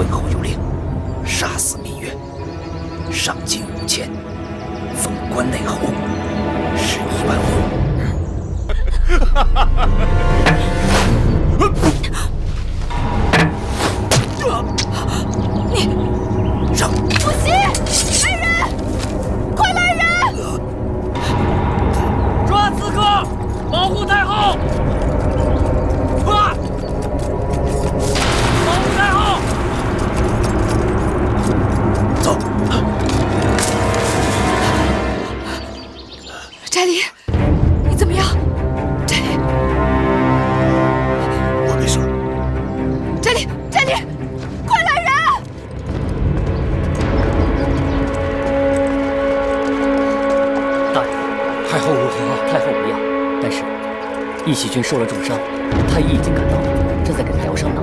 孙侯有令，杀死芈月，赏金5000，封关内侯，11万户。你让不行！来人，快来人！抓刺客，保护太后！快！保护太后！走。翟离，你怎么样？翟离，我没事。翟离，翟离，快来人！大人，太后如何？太后无恙，但是义喜君受了重伤，太医已经赶到了，正在给他疗伤呢。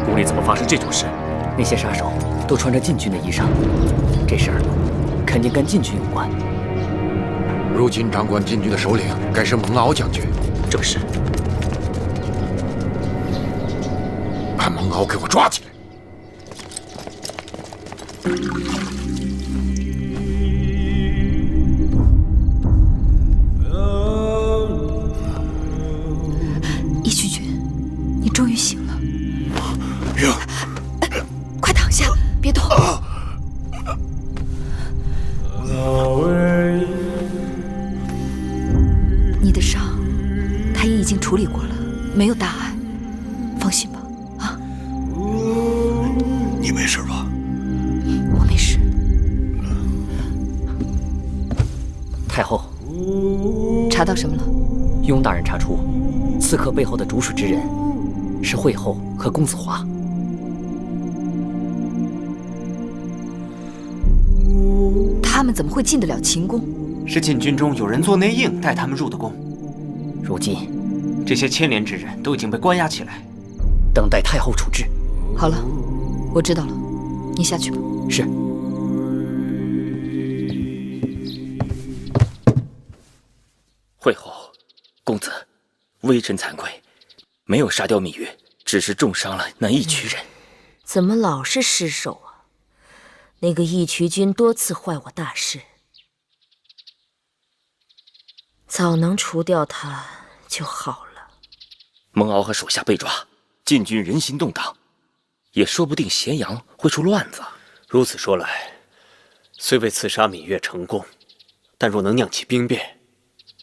宫里怎么发生这种事？那些杀手都穿着禁军的衣裳，这事儿肯定跟禁军有关。如今掌管禁军的首领该是蒙敖将军。正是。把蒙敖给我抓起来！义渠君，你终于醒了。哟，快躺下，别动。你的伤，太医已经处理过了，没有大碍，放心吧。啊，你没事吧？我没事。太后，查到什么了？雍大人查出，刺客背后的主使之人是惠后和公子华。他们怎么会进得了秦宫？是禁军中有人做内应带他们入的宫。如今，这些牵连之人都已经被关押起来，等待太后处置。好了，我知道了，你下去吧。是。惠后，公子，微臣惭愧，没有杀掉芈月，只是重伤了那义渠人。怎么老是失手啊？那个义渠君多次坏我大事，早能除掉他就好了。蒙敖和手下被抓，禁军人心动荡，也说不定咸阳会出乱子。如此说来，虽未刺杀芈月成功，但若能酿起兵变，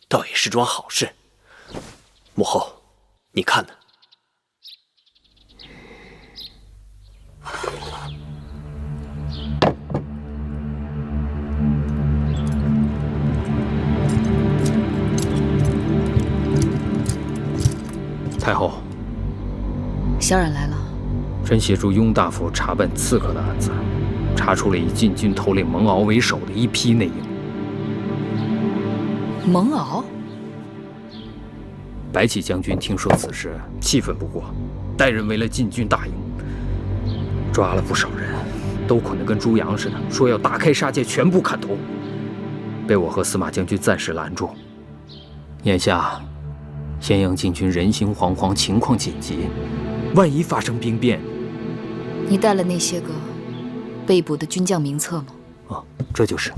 倒也是桩好事。母后，你看呢？太后，萧冉来了。臣协助雍大夫查办刺客的案子，查出了以禁军头领蒙敖为首的一批内应。蒙敖？白起将军听说此事，气愤不过，带人围了禁军大营，抓了不少人，都捆得跟猪羊似的，说要大开杀戒，全部砍头，被我和司马将军暂时拦住。眼下，咸阳禁军人心惶惶，情况紧急，万一发生兵变，你带了那些个被捕的军将名册吗？哦，这就是。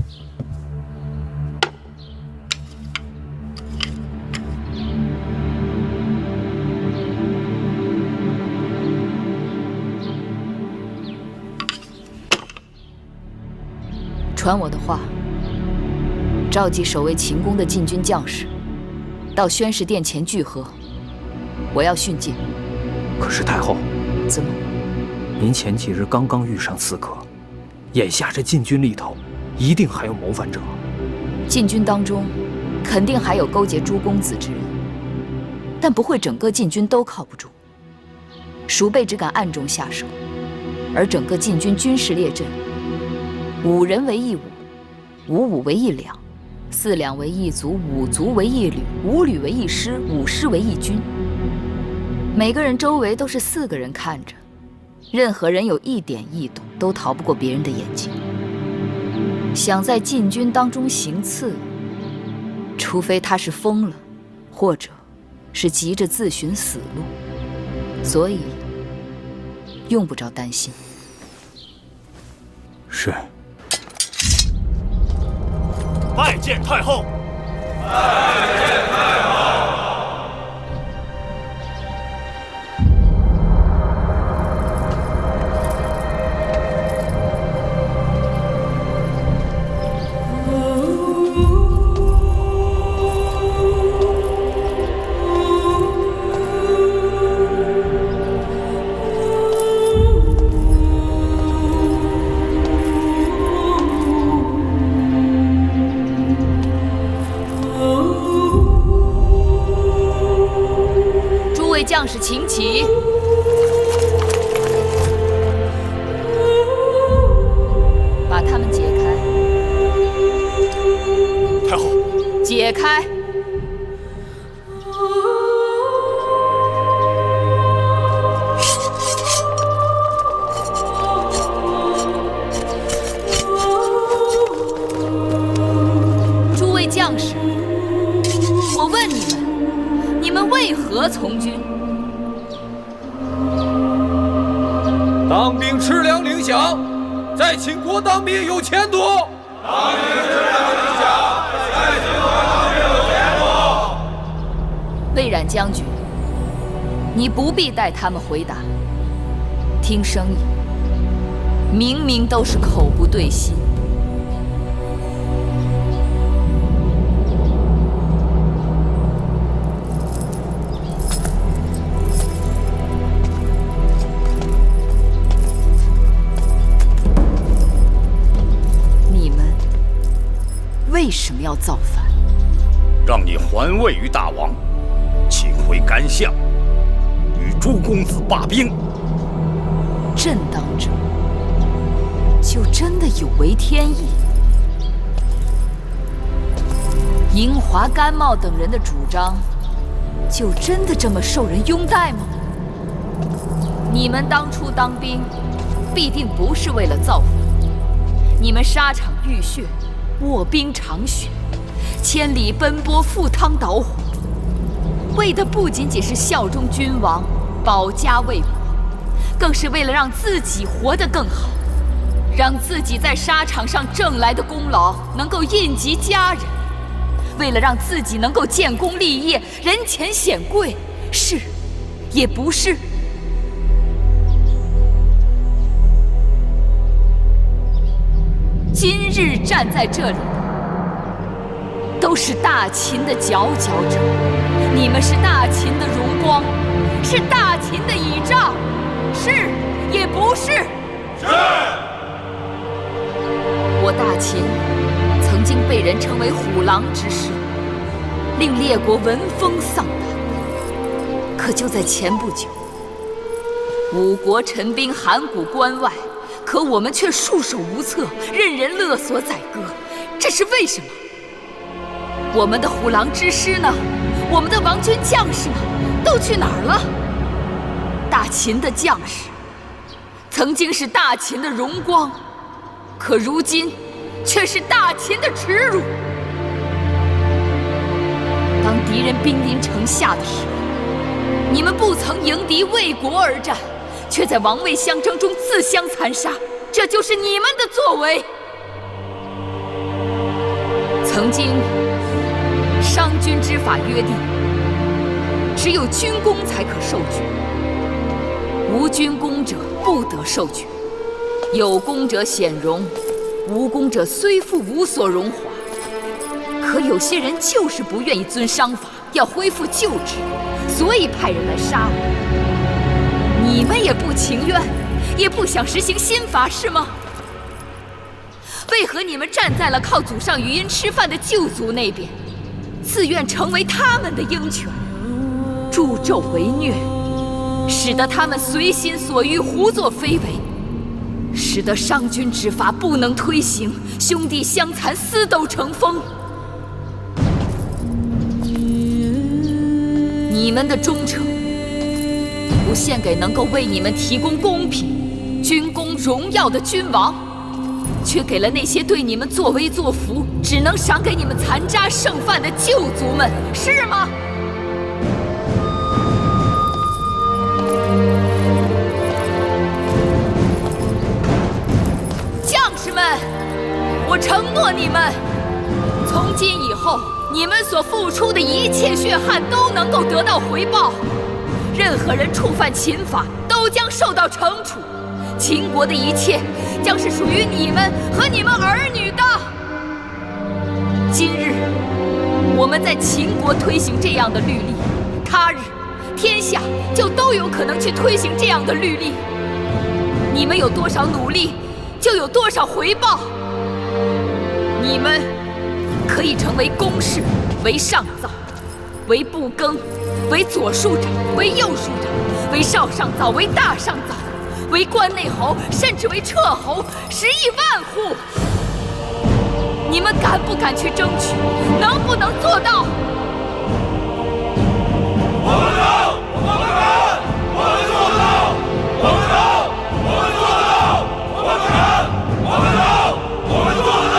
传我的话，召集守卫秦宫的禁军将士，到宣誓殿前聚合。我要训诫。可是太后，怎么？您前几日刚刚遇上刺客，眼下这禁军里头一定还有谋反者。禁军当中，肯定还有勾结诸公子之人，但不会整个禁军都靠不住。鼠辈只敢暗中下手，而整个禁军军事列阵，5人为一伍，5伍为一两，4两为一族，5族为一旅，5旅为一师，5师为一军。每个人周围都是4个人看着，任何人有一点异动，都逃不过别人的眼睛。想在禁军当中行刺，除非他是疯了，或者是急着自寻死路，所以用不着担心。是。拜见太后。拜见太后。将士请起。把他们解开。太后，解开。诸位将士，我问你们，你们为何从军？当兵吃粮领饷，在秦国当兵有前途。当兵吃粮领饷，在秦国当兵有前途。魏冉将军，你不必带他们回答。听声音，明明都是口不对心。为什么要造反？让你还位于大王，请回干相，与诸公子罢兵。朕当者，就真的有违天意？银华、甘茂等人的主张，就真的这么受人拥戴吗？你们当初当兵，必定不是为了造反，你们沙场浴血。卧冰尝雪，千里奔波，赴汤蹈火，为的不仅仅是效忠君王、保家卫国，更是为了让自己活得更好，让自己在沙场上挣来的功劳能够印及家人，为了让自己能够建功立业、人前显贵，是也不是？今日站在这里的，都是大秦的佼佼者。你们是大秦的荣光，是大秦的倚仗，是也不是？是。我大秦曾经被人称为虎狼之师，令列国闻风丧胆。可就在前不久，五国陈兵函谷关外。可我们却束手无策，任人勒索宰割，这是为什么？我们的虎狼之师呢？我们的王军将士呢？都去哪儿了？大秦的将士，曾经是大秦的荣光，可如今却是大秦的耻辱。当敌人兵临城下的时候，你们不曾迎敌为国而战，却在王位相争中自相残杀，这就是你们的作为。曾经，商君之法约定，只有军功才可受爵，无军功者不得受爵。有功者显荣，无功者虽复无所荣华。可有些人就是不愿意遵商法，要恢复旧制，所以派人来杀我。你们也不情愿，也不想实行新法，是吗？为何你们站在了靠祖上余荫吃饭的旧族那边，自愿成为他们的鹰犬，助纣为虐，使得他们随心所欲，胡作非为，使得商君之法不能推行，兄弟相残，私斗成风。你们的忠诚不献给能够为你们提供公平、军功、荣耀的君王，却给了那些对你们作威作福、只能赏给你们残渣剩饭的旧族们，是吗？将士承诺你们，从今以后，你们所付出的一切血汗都能够得到回报。任何人触犯秦法，都将受到惩处。秦国的一切，将是属于你们和你们儿女的。今日，我们在秦国推行这样的律例，他日，天下就都有可能去推行这样的律例。你们有多少努力，就有多少回报。你们可以成为公士，为上造，为部耕，为左庶长，为右庶长，为少上造，为大上造，为关内侯，甚至为彻侯，10亿万户。你们敢不敢去争取？能不能做到？我们能，我们敢，我们做得到，我们能，我们做得到，我们敢，我们能，我们做得到。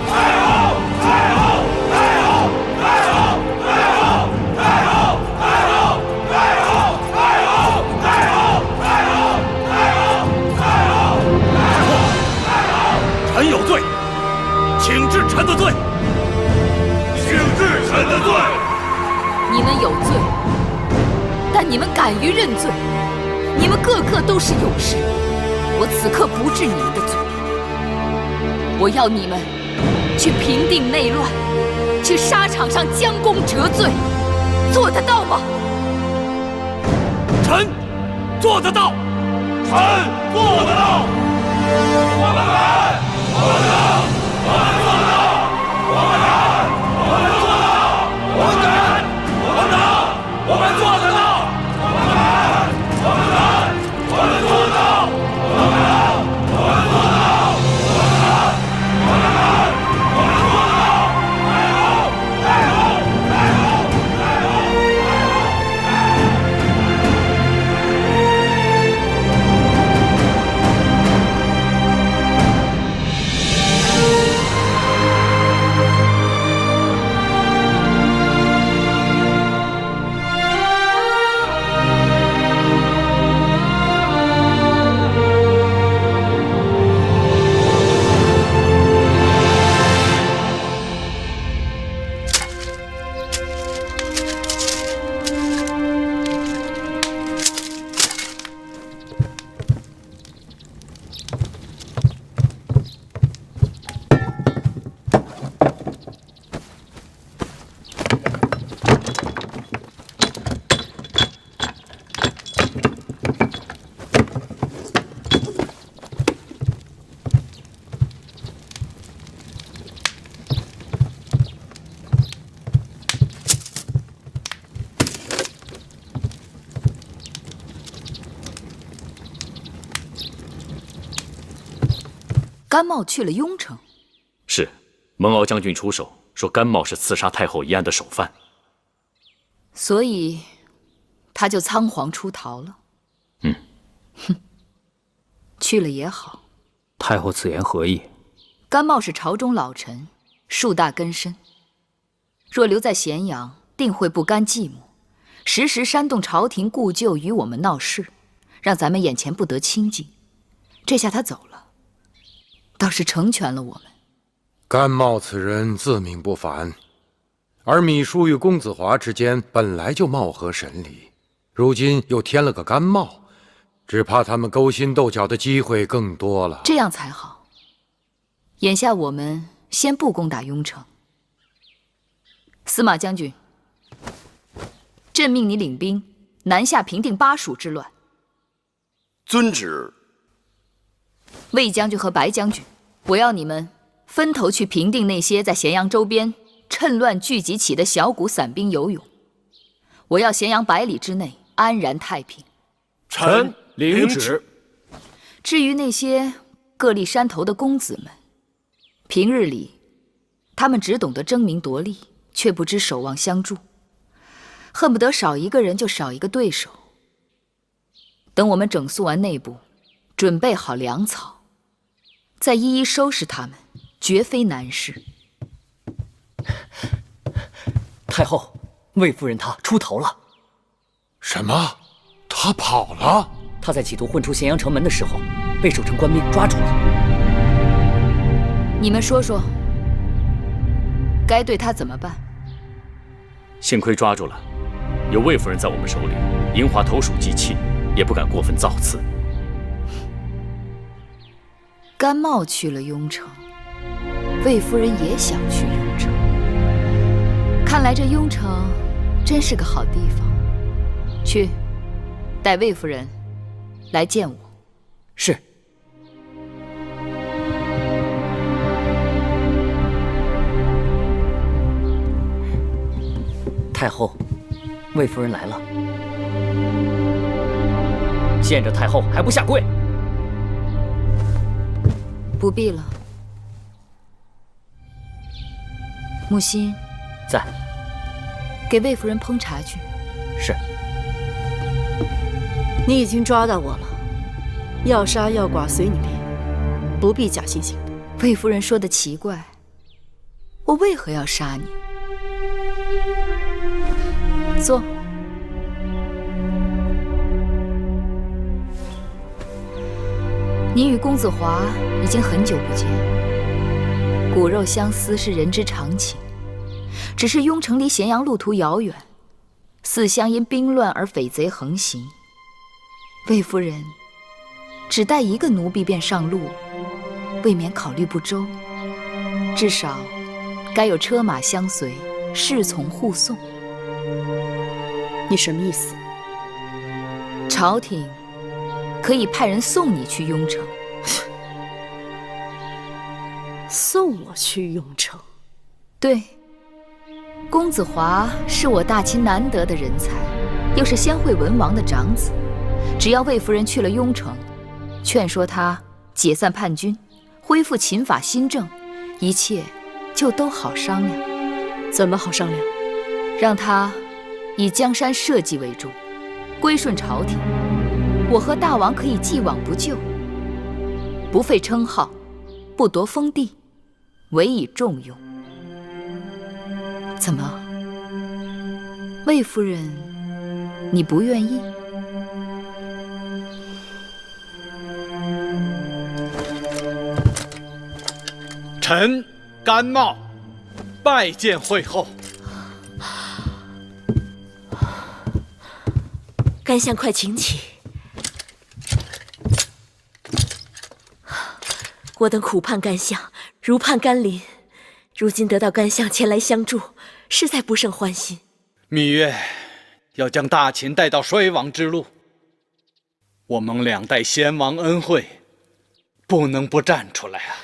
太好，太好，太好，太好，太好，太好，太好，太好，太好，太好，太好，太好，太好，太好，臣有罪，请治臣的罪。请治臣的罪。你们有罪，但你们敢于认罪，你们个个都是勇士。我此刻不治你们的罪，我要你们去平定内乱，去沙场上将功折罪，做得到吗？臣做得到，臣做得到。我们敢，我们能，我们做得到。我们敢，我们做得到。我们敢，我们能，我们做得到。我们敢，我们能，我们做得到。我们敢，我们做得到。我们敢，我们能，我们做得到。太好，太好，太好，太好，太好，太甘茂去了雍城，是蒙敖将军出手说甘茂是刺杀太后一案的首犯，所以他就仓皇出逃了。哼，去了也好。太后此言何意？甘茂是朝中老臣，树大根深，若留在咸阳，定会不甘寂寞，时时煽动朝廷故旧与我们闹事，让咱们眼前不得清静。这下他走了，倒是成全了我们。甘茂此人自命不凡，而芈姝与公子华之间本来就貌合神离，如今又添了个甘茂，只怕他们勾心斗角的机会更多了。这样才好。眼下我们先不攻打雍城。司马将军，朕命你领兵南下平定巴蜀之乱。遵旨。魏将军和白将军，我要你们分头去平定那些在咸阳周边趁乱聚集起的小股散兵游勇。我要咸阳100里之内安然太平。臣领旨。至于那些各立山头的公子们，平日里他们只懂得争名夺利，却不知守望相助，恨不得少一个人就少一个对手。等我们整肃完内部，准备好粮草，再一一收拾他们，绝非难事。太后，魏夫人她出逃了。什么？她跑了？她在企图混出咸阳城门的时候，被守城官兵抓住了。你们说说，该对他怎么办？幸亏抓住了，有魏夫人在我们手里，银华投鼠忌器，也不敢过分造次。甘茂去了雍城，魏夫人也想去雍城。看来这雍城真是个好地方。去，带魏夫人来见我。是。太后，魏夫人来了。见着太后还不下跪？不必了。木心，在。给魏夫人烹茶去。是。你已经抓到我了，要杀要剐随你便，不必假惺惺的。魏夫人说的奇怪，我为何要杀你？坐。你与公子华已经很久不见，骨肉相思是人之常情，只是雍城离咸阳路途遥远，四乡因兵乱而匪贼横行。魏夫人只带一个奴婢便上路，未免考虑不周，至少该有车马相随，侍从护送。你什么意思？朝廷可以派人送你去雍城。送我去雍城？对，公子华是我大清难得的人才，又是先惠文王的长子。只要魏夫人去了雍城，劝说他解散叛军，恢复秦法新政，一切就都好商量。怎么好商量？让他以江山社稷为重，归顺朝廷，我和大王可以既往不咎，不废称号，不夺封地，委以重用。怎么，魏夫人，你不愿意？臣甘茂拜见惠后。甘相快请起。我等苦盼甘相，如盼甘霖，如今得到甘相前来相助，实在不胜欢心。芈月要将大秦带到衰亡之路，我蒙两代先王恩惠，不能不站出来啊！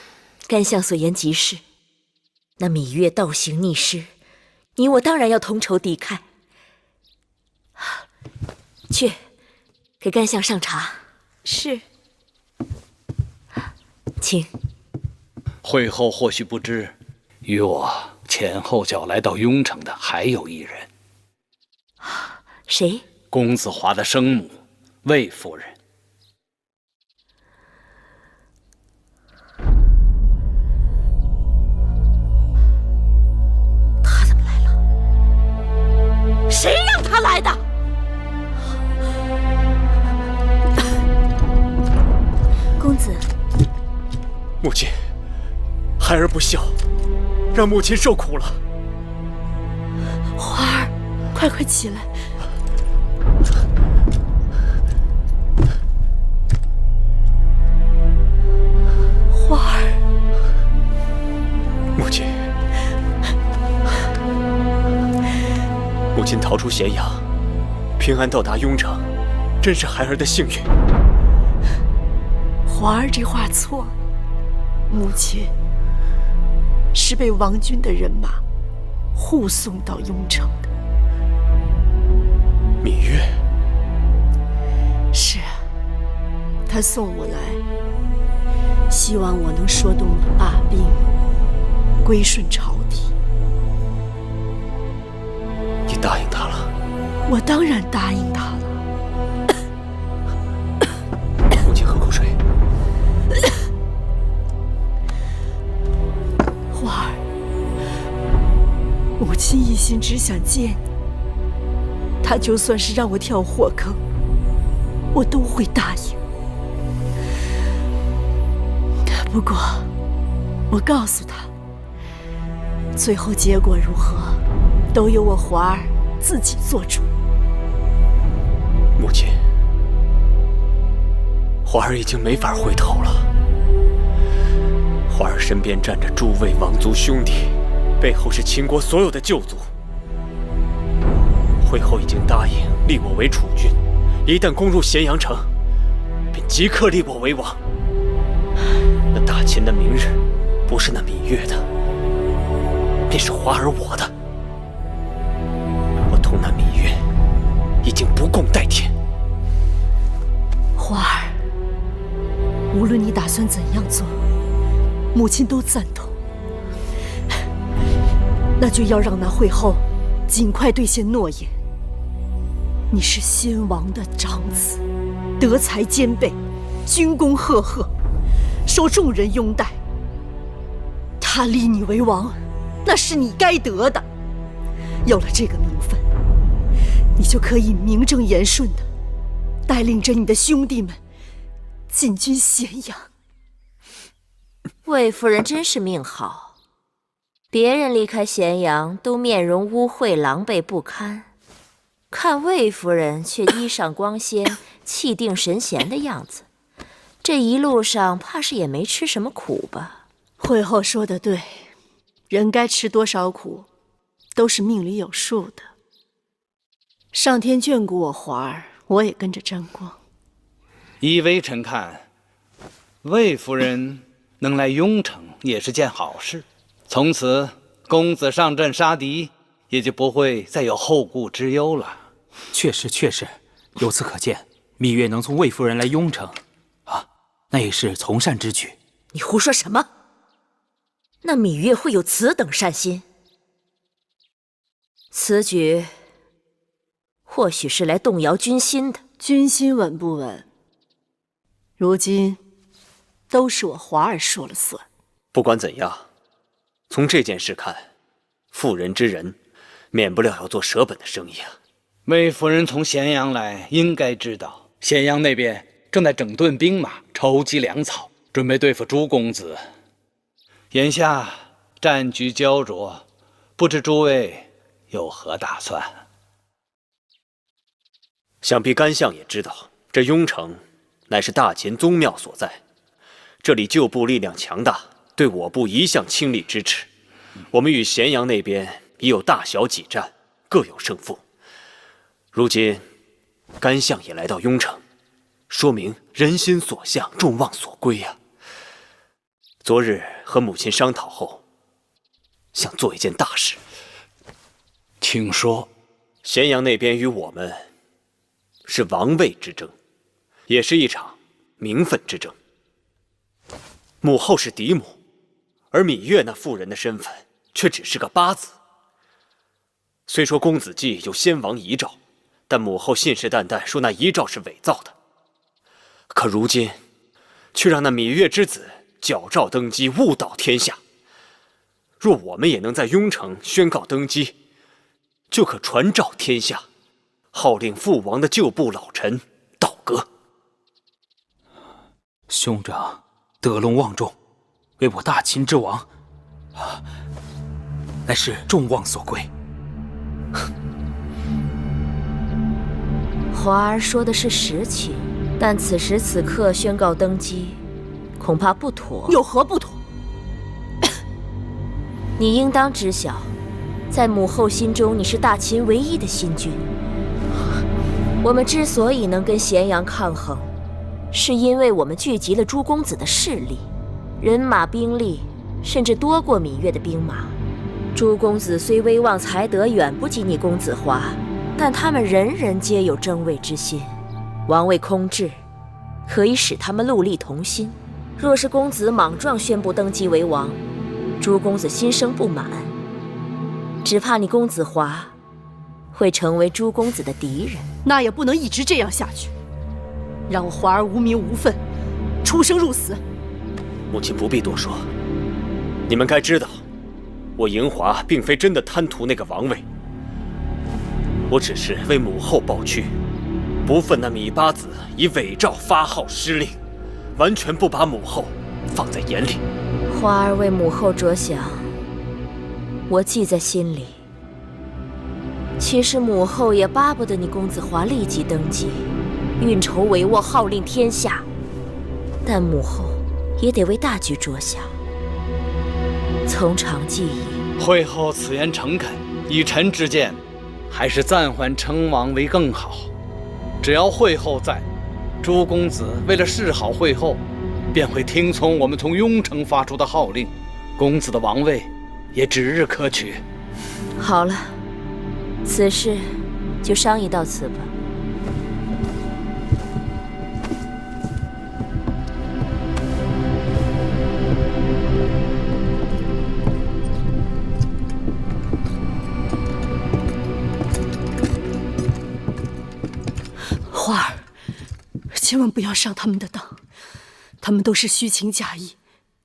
甘相所言极是，那芈月倒行逆施，你我当然要同仇敌忾。去，给甘相上茶。是。请。惠后或许不知，与我前后脚来到雍城的还有一人。谁？公子华的生母，魏夫人。他怎么来了？谁让他来的？公子。母亲，孩儿不孝，让母亲受苦了。华儿，快快起来！华儿，母亲，母亲逃出咸阳，平安到达雍城，真是孩儿的幸运。华儿这话错了。母亲是被王军的人马护送到雍城的。芈月？是啊，他送我来，希望我能说动你罢兵，归顺朝廷。你答应他了？我当然答应他了。母亲喝口水。花儿，母亲一心只想见你，他就算是让我跳火坑，我都会答应。不过，我告诉他，最后结果如何，都由我华儿自己做主。母亲，华儿已经没法回头了。华儿身边站着诸位王族兄弟，背后是秦国所有的旧族。惠后已经答应立我为储君，一旦攻入咸阳城，便即刻立我为王。那大秦的明日，不是那芈月的，便是华儿我的。我同那芈月已经不共戴天。华儿，无论你打算怎样做，母亲都赞同。那就要让那惠后尽快兑现诺言。你是先王的长子，德才兼备，军功赫赫，受众人拥戴。他立你为王，那是你该得的。有了这个名分，你就可以名正言顺的带领着你的兄弟们进军咸阳。魏夫人真是命好，别人离开咸阳都面容污秽、狼狈不堪，看魏夫人却衣裳光鲜、气定神闲的样子。这一路上怕是也没吃什么苦吧？惠后说得对，人该吃多少苦，都是命里有数的。上天眷顾我华儿，我也跟着沾光。依微臣看，魏夫人能来雍城也是件好事。从此公子上阵杀敌，也就不会再有后顾之忧了。确实，由此可见，芈月能从魏夫人来雍城，那也是从善之举。你胡说什么？那芈月会有此等善心？此举或许是来动摇军心的。军心稳不稳，如今都是我华儿说了算。不管怎样，从这件事看，妇人之仁，免不了要做舍本的生意啊。魏夫人从咸阳来，应该知道咸阳那边正在整顿兵马，筹集粮草，准备对付朱公子。眼下战局焦灼，不知诸位有何打算？想必甘相也知道，这雍城乃是大秦宗庙所在，这里旧部力量强大，对我部一向倾力支持。我们与咸阳那边已有大小几战，各有胜负。如今甘相也来到雍城，说明人心所向，众望所归呀。昨日和母亲商讨后，想做一件大事。请说。咸阳那边与我们是王位之争，也是一场名分之争。母后是嫡母，而芈月那妇人的身份却只是个八字。虽说公子季有先王遗诏，但母后信誓旦旦说那遗诏是伪造的。可如今，却让那芈月之子矫诏登基，误导天下。若我们也能在雍城宣告登基，就可传召天下，号令父王的旧部老臣倒戈。兄长得陇望重，为我大秦之王，乃是众望所归。华儿说的是实情，但此时此刻宣告登基，恐怕不妥。有何不妥？你应当知晓，在母后心中，你是大秦唯一的新君。我们之所以能跟咸阳抗衡，是因为我们聚集了朱公子的势力，人马兵力甚至多过芈月的兵马。朱公子虽威望才德远不及你公子华，但他们人人皆有争位之心，王位空置，可以使他们戮力同心。若是公子莽撞宣布登基为王，朱公子心生不满，只怕你公子华会成为朱公子的敌人。那也不能一直这样下去，让我华儿无名无分，出生入死。母亲不必多说，你们该知道，我嬴华并非真的贪图那个王位，我只是为母后抱屈，不忿那芈八子以伪诏发号施令，完全不把母后放在眼里。花儿为母后着想，我记在心里。其实母后也巴不得你公子华立即登基，运筹帷幄，号令天下。但母后也得为大局着想。从长计议，惠后此言诚恳，以臣之见，还是暂缓称王为更好。只要惠后在，朱公子为了示好惠后，便会听从我们从雍城发出的号令，公子的王位也指日可取。好了，此事就商议到此吧。花儿，千万不要上他们的当，他们都是虚情假意，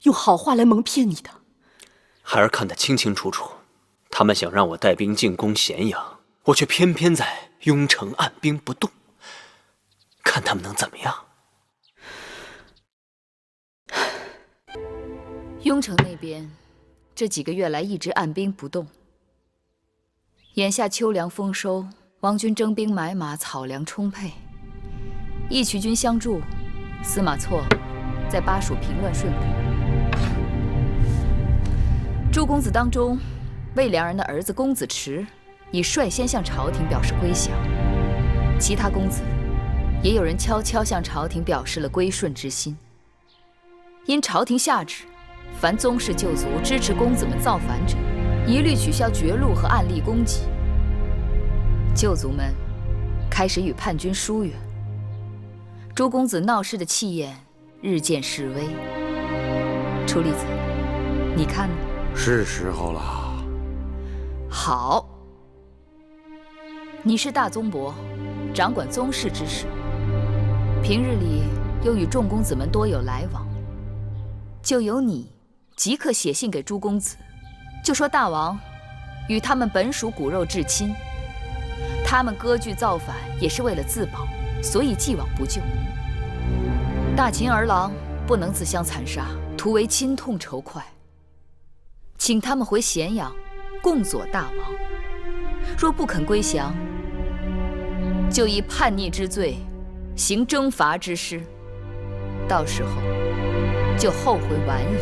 用好话来蒙骗你的。孩儿看得清清楚楚，他们想让我带兵进攻咸阳，我却偏偏在雍城按兵不动，看他们能怎么样？雍城那边这几个月来一直按兵不动，眼下秋粮丰收，王军征兵买马，草粮充沛，义渠军相助，司马错在巴蜀平乱顺利。诸公子当中，魏良人的儿子公子池已率先向朝廷表示归降，其他公子也有人悄悄向朝廷表示了归顺之心。因朝廷下旨，凡宗室旧族支持公子们造反者，一律取消爵禄和暗例供给。旧族们开始与叛军疏远，诸公子闹事的气焰日渐式微。楚离子，你看呢？是时候了。好，你是大宗伯，掌管宗室之事，平日里又与众公子们多有来往，就由你即刻写信给诸公子，就说大王与他们本属骨肉至亲，他们割据造反也是为了自保，所以既往不咎。大秦儿郎不能自相残杀，图为亲痛仇快，请他们回咸阳共佐大王。若不肯归降，就以叛逆之罪行征伐之师，到时候就后悔晚矣。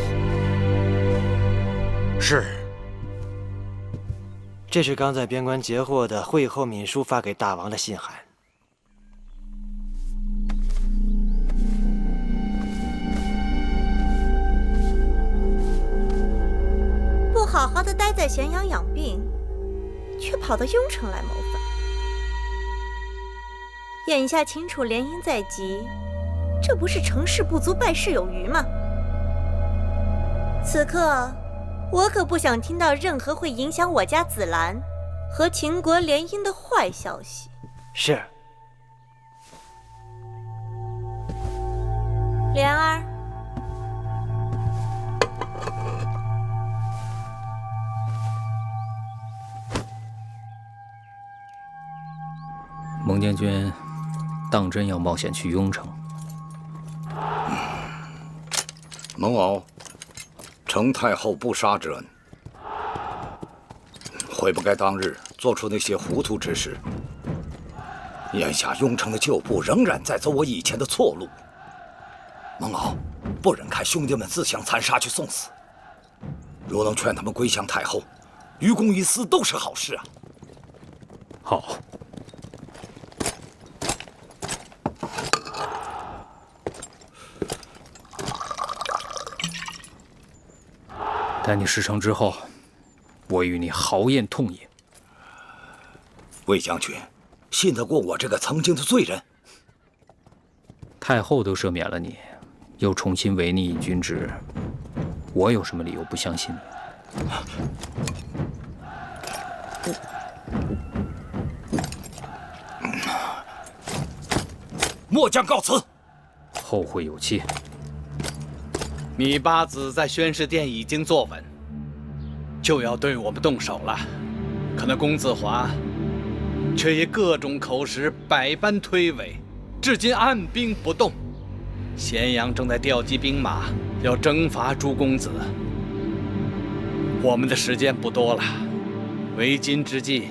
是。这是刚在边关截获的惠后敏书发给大王的信函。不好好的待在咸阳养病，却跑到雍城来谋反。眼下秦楚联姻在即，这不是成事不足败事有余吗？此刻我可不想听到任何会影响我家紫兰和秦国联姻的坏消息。是。莲儿，蒙将军当真要冒险去雍城？蒙敖，承太后不杀之恩，悔不该当日做出那些糊涂之事。眼下雍城的旧部仍然在走我以前的错路，蒙敖不忍看兄弟们自相残杀去送死。如能劝他们归降太后，于公于私都是好事啊。好。待你事成之后，我与你豪宴痛饮。魏将军，信得过我这个曾经的罪人？太后都赦免了你，又重新委你以军职，我有什么理由不相信你？末将告辞。后会有期。芈八子在宣誓殿已经坐稳，就要对我们动手了。可那公子华却以各种口实百般推诿，至今按兵不动。咸阳正在调集兵马，要征伐朱公子，我们的时间不多了。为今之计，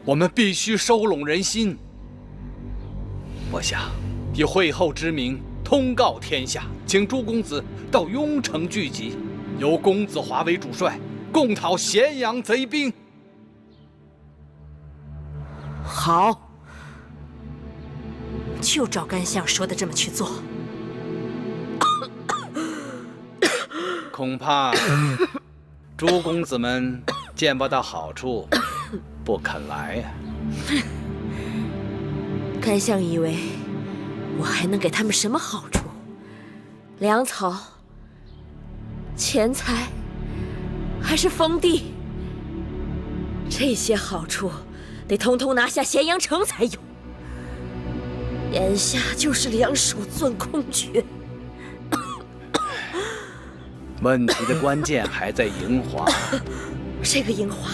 我们必须收拢人心。我想以会后之名通告天下，请朱公子到雍城聚集，由公子华为主帅，共讨咸阳贼兵。好，就照甘相说的这么去做。恐怕朱公子们见不到好处，不肯来呀。甘相以为我还能给他们什么好处？粮草、钱财，还是封地？这些好处得通通拿下咸阳城才有。眼下就是两手攥空拳。问题的关键还在营华。这个营华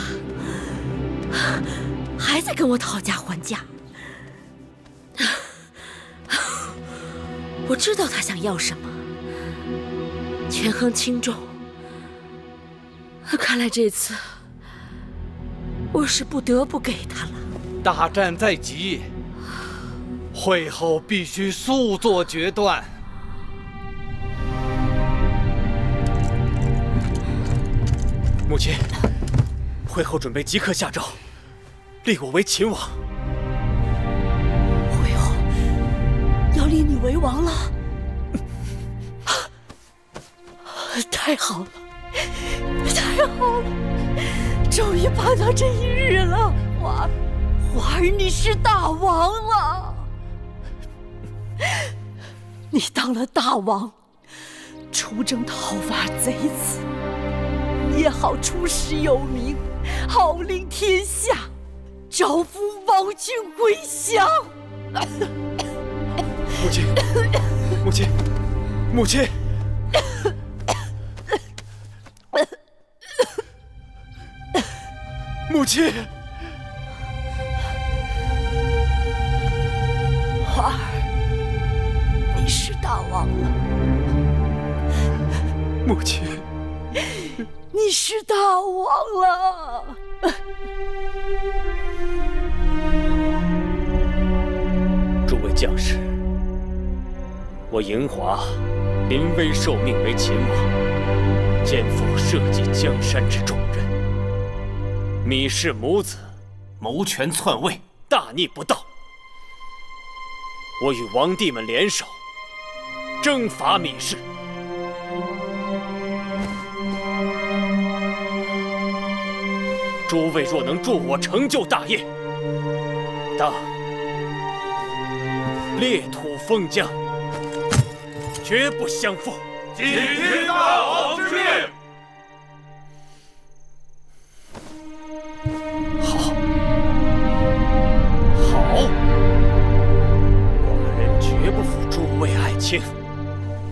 还在跟我讨价还价。我知道他想要什么，权衡轻重。看来这次我是不得不给他了。大战在即，会后必须速做决断。母亲，会后准备即刻下诏，立我为秦王。会后要立你为王了，太好了，太好了，终于盼到这一日了。华儿，你是大王了，你当了大王，出征讨伐贼子，也好出师有名，号令天下，招抚王军归降。母亲，母亲，母亲！母亲！华儿，你是大王了。母亲，你是大王了。诸位将士，我营华临危受命为秦王，肩负社稷江山之重任。芈氏母子谋权篡位，大逆不道。我与王弟们联手，征伐芈氏。诸位若能助我成就大业，当裂土封疆，绝不相负。谨听大王之命。好，寡人绝不负诸位爱卿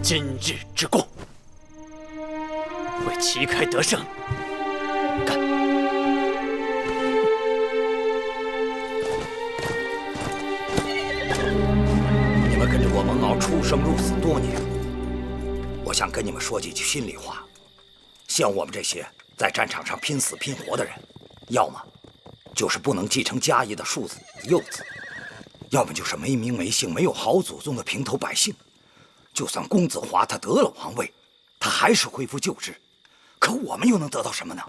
今日之功，为旗开得胜，干！你们跟着我蒙骜出生入死多年，我想跟你们说几句心里话。像我们这些在战场上拼死拼活的人，要么就是不能继承家业的庶子幼子，要么就是没名没姓、没有好祖宗的平头百姓。就算公子华他得了王位，他还是恢复旧制，可我们又能得到什么呢？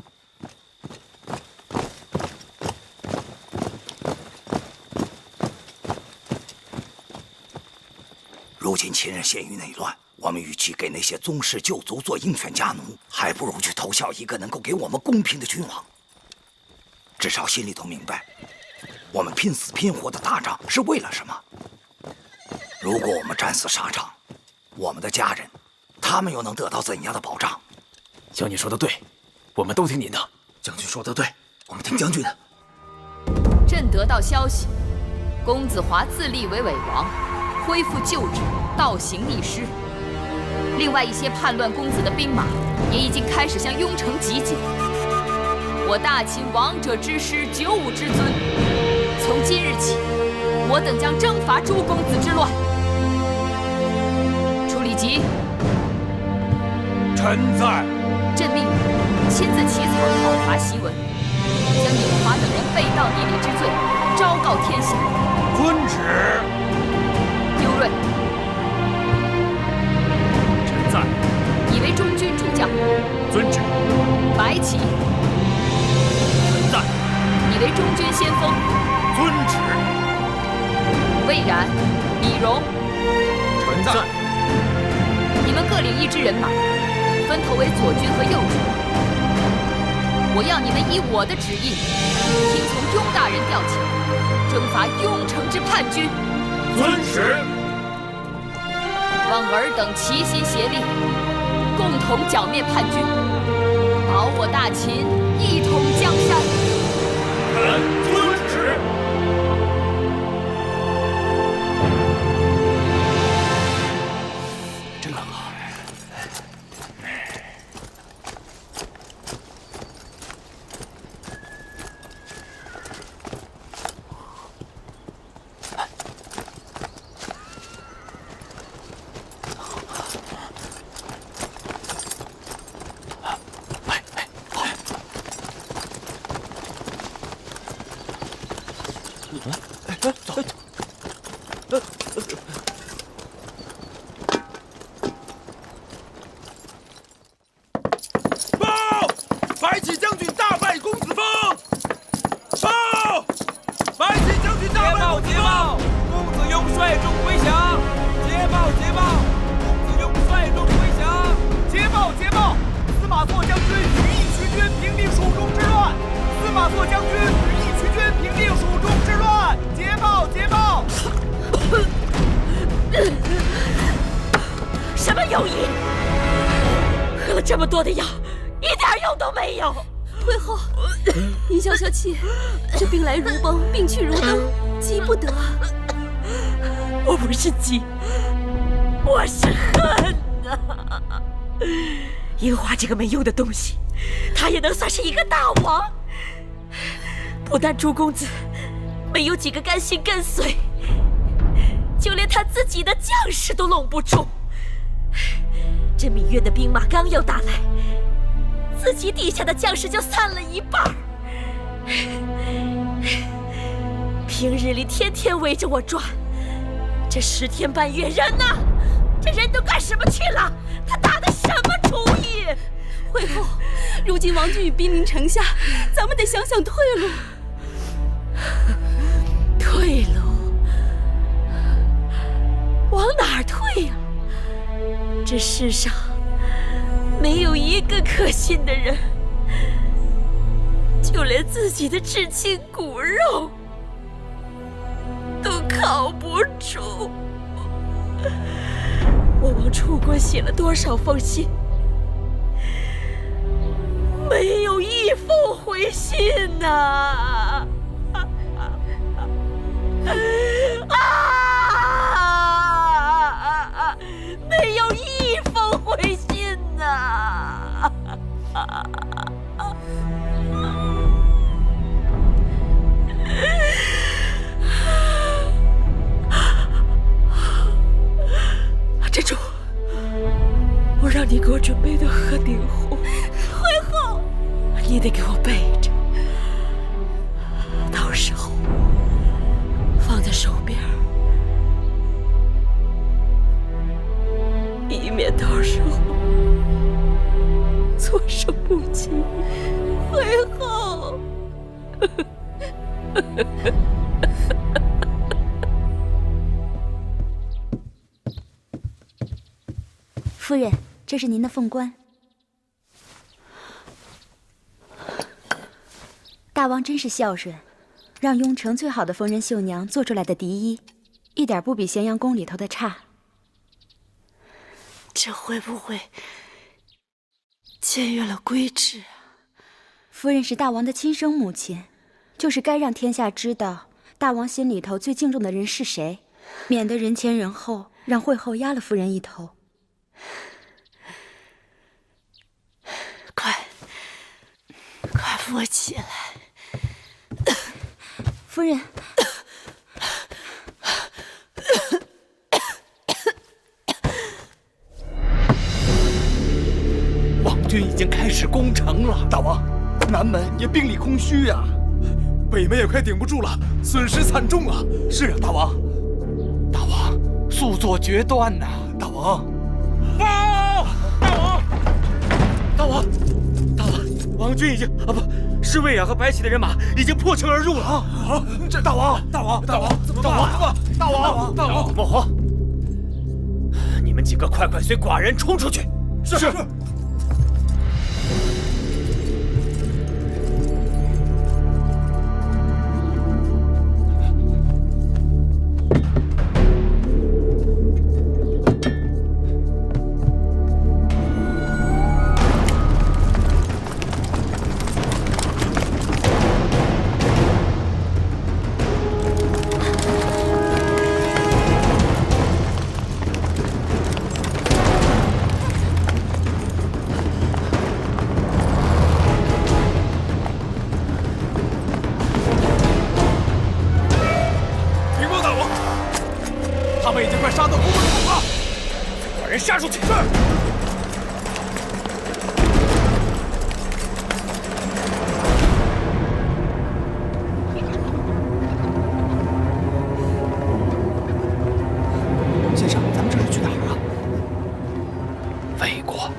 如今秦人陷于内乱，我们与其给那些宗室旧族做鹰犬家奴，还不如去投效一个能够给我们公平的君王。至少心里头明白，我们拼死拼活的打仗是为了什么。如果我们战死沙场，我们的家人，他们又能得到怎样的保障？将军说的对，我们都听您的。将军说的对，我们听将军的。朕得到消息，公子华自立为伪王，恢复旧制，倒行逆施。另外一些叛乱公子的兵马也已经开始向雍城集结。我大秦王者之师95之尊，从今日起，我等将征伐诸公子之乱。楚里吉，臣在。朕命你亲自起草讨伐檄文，将尹华等人背道逆礼之罪昭告天下。遵旨。刘瑞，臣在。你为中军主将。遵旨。白起，臣在。你为中军先锋。遵旨。魏然、李荣，臣在。你们各领一支人马，分头为左军和右军。我要你们依我的旨意，听从雍大人调遣，征伐雍城之叛军。遵旨。望尔等齐心协力，共同剿灭叛军，保我大秦一统江山。臣遵旨。真好。报！白起将军大败公子峰！报！白起将军大败公子峰！公子雍率众归降！捷报！捷报！公子雍率众归降！捷报！捷报！司马错将军与义渠军平定蜀中之乱！司马错将军与义渠军平定蜀中之乱！捷报！捷报！什么友谊？喝了这么多的药，一点用都没有。太后，您消消气，这兵来如崩，兵去如灯，急不得。我不是急，我是恨啊！樱花这个没用的东西，他也能算是一个大王。不但朱公子没有几个甘心跟随，就连他自己的将士都拢不住。这芈月的兵马刚要打来，自己底下的将士就散了一半。平日里天天围着我转，这10天半月人呢？这人都干什么去了？他打的什么主意？惠后，如今王军已兵临城下，咱们得想想退路。退路？往哪儿退呀？这世上没有一个可信的人，就连自己的至亲骨肉都靠不住。我往楚国写了多少封信，没有一封回信呐！没有一封回信呐！珍珠，我让你给我准备的鹤顶红，惠后，你得给我备着，到时候放在手边，以免到时候措手不及。惠后。夫人，这是您的凤冠。大王真是孝顺，让雍城最好的缝纫绣娘做出来的嫡衣，一点不比咸阳宫里头的差。这会不会僭越了规制啊？夫人是大王的亲生母亲，就是该让天下知道大王心里头最敬重的人是谁，免得人前人后让惠后压了夫人一头。快扶我起来！夫人，军已经开始攻城了。大王，南门也兵力空虚呀，北门也快顶不住了，损失惨重啊！是啊，大王，大王，速做决断呐！大王，大王，王军已经侍卫和白起的人马已经破城而入了啊！这大王，莫慌，你们几个快随寡人冲出去！是。杀出去！是。先生，咱们这是去哪儿啊？魏国。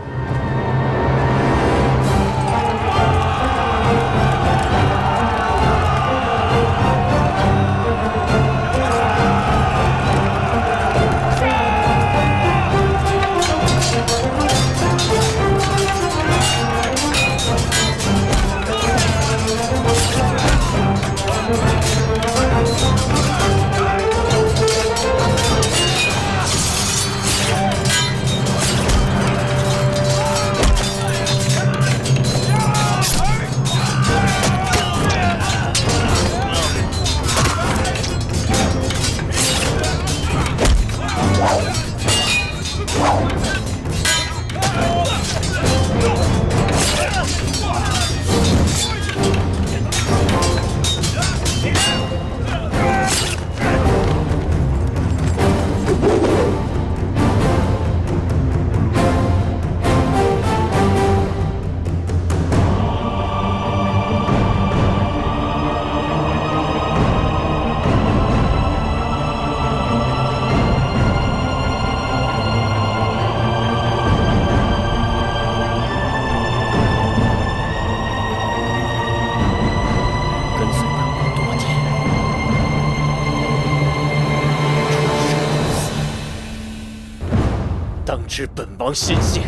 当知本王心性，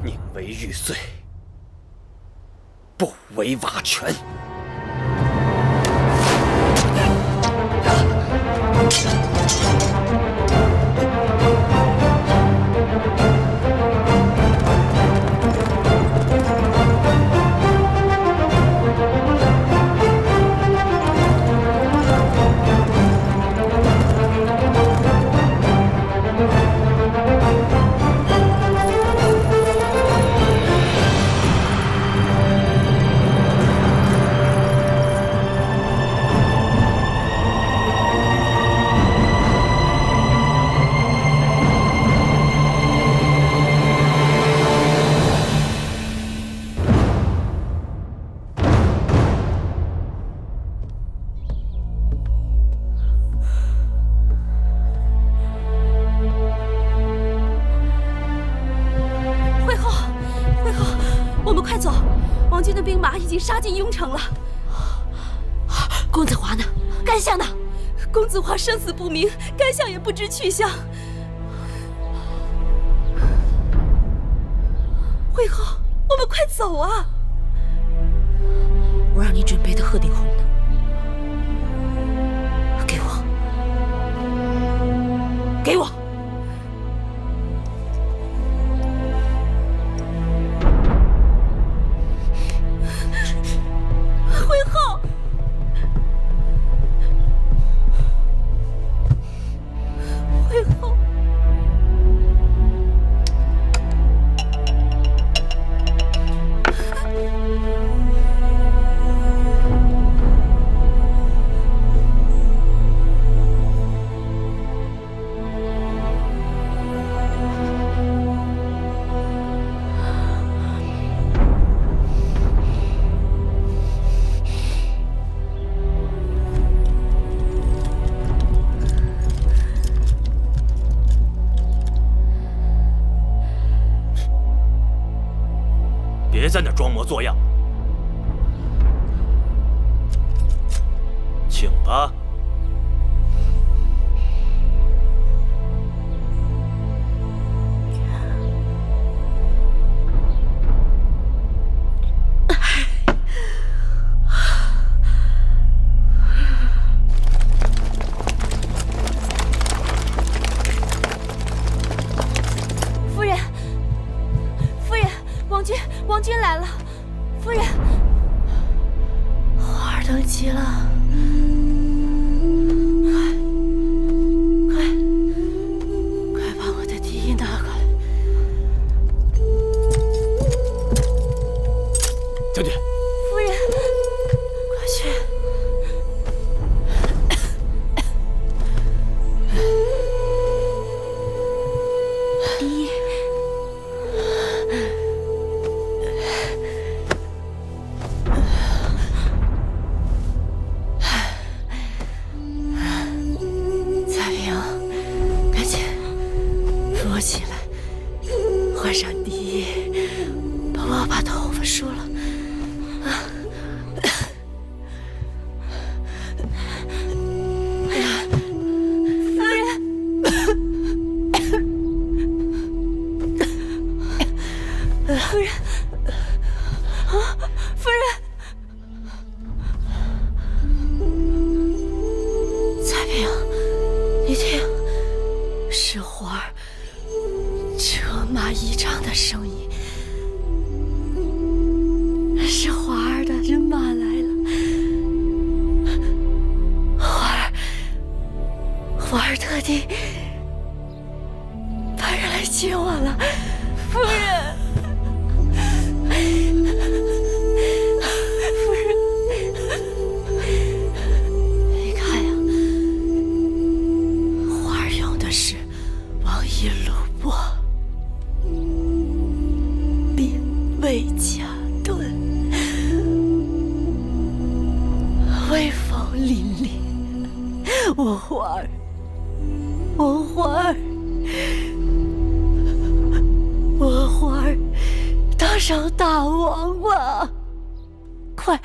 宁为玉碎，不为瓦全。杀进雍城了。公子华呢？甘相呢？公子华生死不明，甘相也不知去向。惠后，我们快走啊！我让你准备的鹤顶红呢？给我，给我！别在那装模作样。请吧。王君来了，夫人。花儿等急了，快把我的笛拿过来。将军，夫人，快去。笛。起来，换上笛，帮我把头发梳了。夫人，夫人，啊，夫人，彩萍，你听，是花儿。车马依仗的声音，是花儿的人马来了。花儿特地派人来接我了，夫人。夫人，你看呀，花儿用的是王一鲁柏。魏家盾，威风凛凛。我花儿，我花儿，当上大王吧！快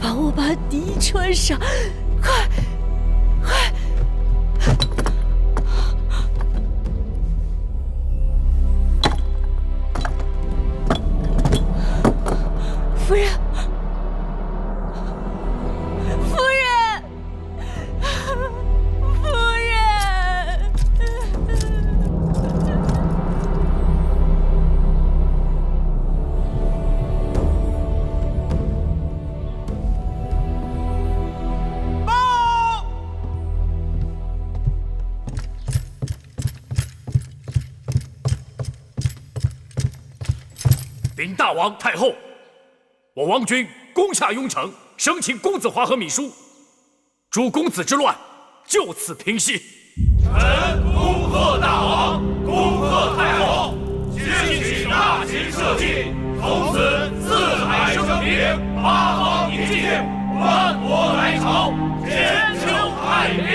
帮我把笛穿上，快！夫人，夫人，夫人！报！禀大王太后。我王军攻下雍城，生擒公子华和芈姝，诸公子之乱就此平息。臣恭贺大王，恭贺太后，兴起大秦社稷，从此四海升平，八方宁静，万国来朝，千秋太平。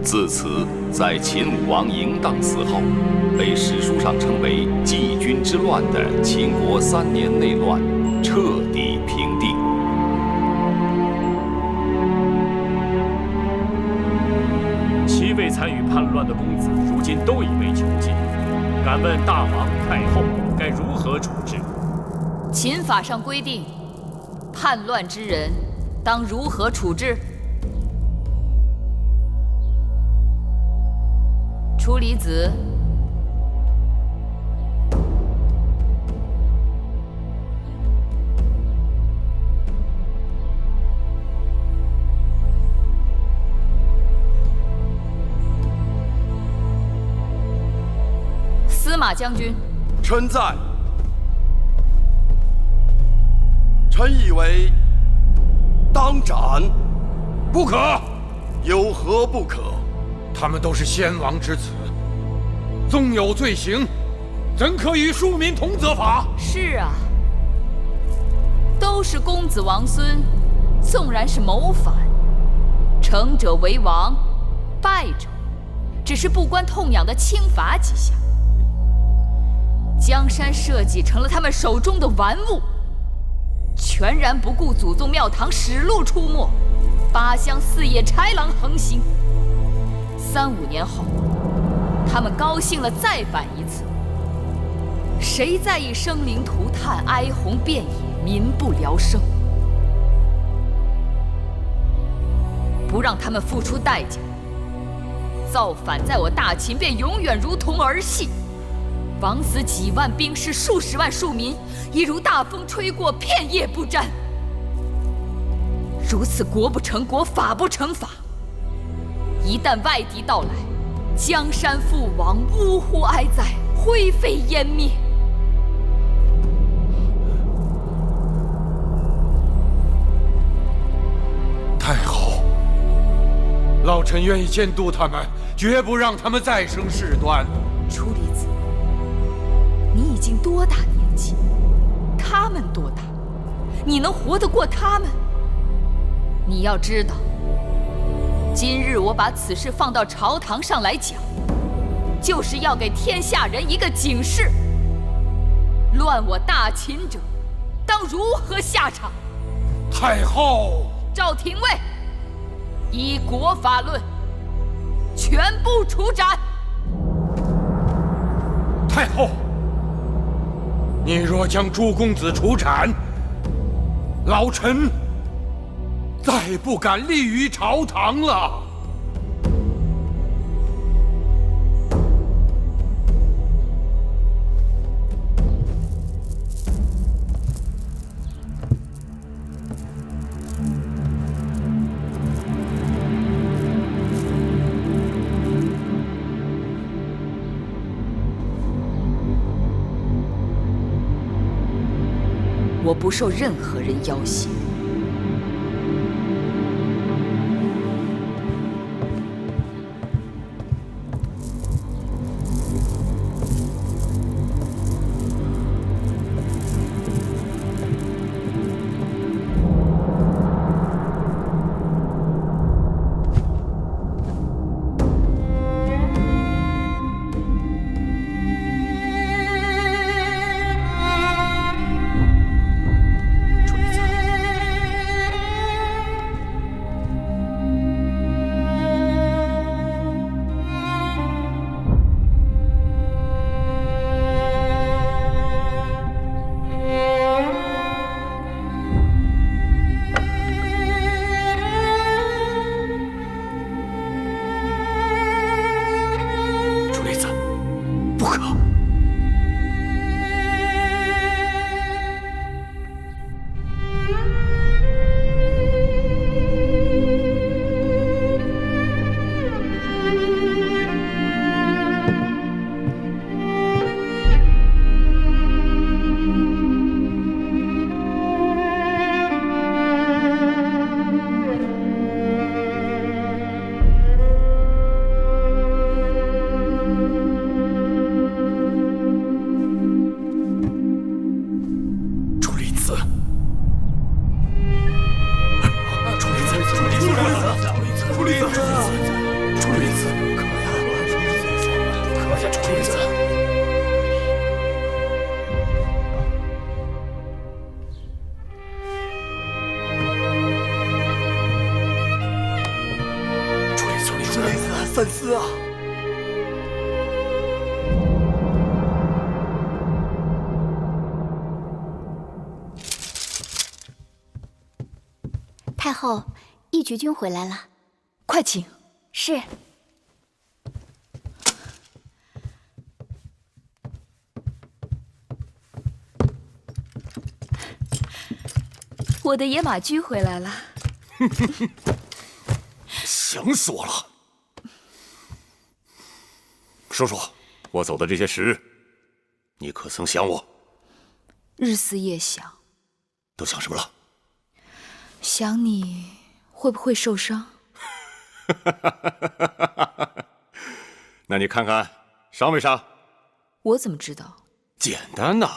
自此，在秦武王嬴荡死后，被史书上称为季军之乱的秦国3年内乱彻底平定。7位参与叛乱的公子，如今都已被囚禁。敢问大王太后该如何处置？秦法上规定，叛乱之人当如何处置？处离子。司马将军，臣在。臣以为当斩。不可。有何不可？他们都是先王之子，纵有罪行，怎可与庶民同责罚？是啊，都是公子王孙，纵然是谋反，成者为王，败者只是不关痛痒的轻罚几下。江山社稷成了他们手中的玩物，全然不顾祖宗庙堂使路出没，八乡四野豺狼横行。3、5年后，他们高兴了再反一次。谁在意生灵涂炭、哀鸿遍野、民不聊生？不让他们付出代价，造反在我大秦便永远如同儿戏。枉死几万兵士、数十万庶民，亦如大风吹过，片叶不沾。如此国不成国，法不成法。一旦外敌到来，江山覆亡，呜呼哀哉，灰飞烟灭。太后，老臣愿意监督他们，绝不让他们再生事端。楚离子，你已经多大年纪？他们多大？你能活得过他们？你要知道，今日我把此事放到朝堂上来讲，就是要给天下人一个警示：乱我大秦者，当如何下场？太后，赵廷尉，依国法论，全部处斩。太后，你若将诸公子处斩，老臣再不敢立于朝堂了。我不受任何人要挟。三思啊！太后，义渠君回来了，快请。是。我的野马驹回来了。想死我了！说说，我走的这些时日，你可曾想我？日思夜想。都想什么了？想你会不会受伤？那你看看伤没伤？我怎么知道？简单呐，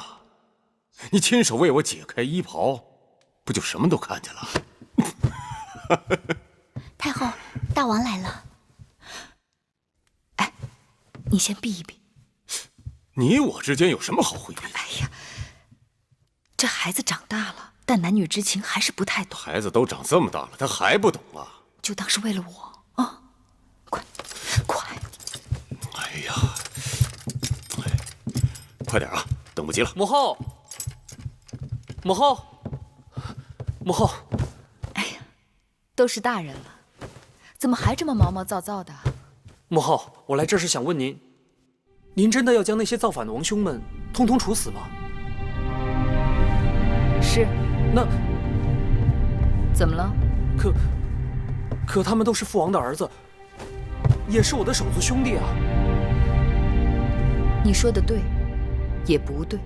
你亲手为我解开衣袍，不就什么都看见了？太后，大王来了。哎，你先避一避。你我之间有什么好回避？哎呀，这孩子长大了，但男女之情还是不太懂。孩子都长这么大了，他还不懂啊？就当是为了我啊！快！哎呀，快点啊，等不及了。母后，母后，母后！哎呀，都是大人了，怎么还这么毛毛躁躁的？母后，我来这是想问您，您真的要将那些造反的王兄们通通处死吗？是。那怎么了？可他们都是父王的儿子，也是我的手足兄弟啊。你说的对，也不对。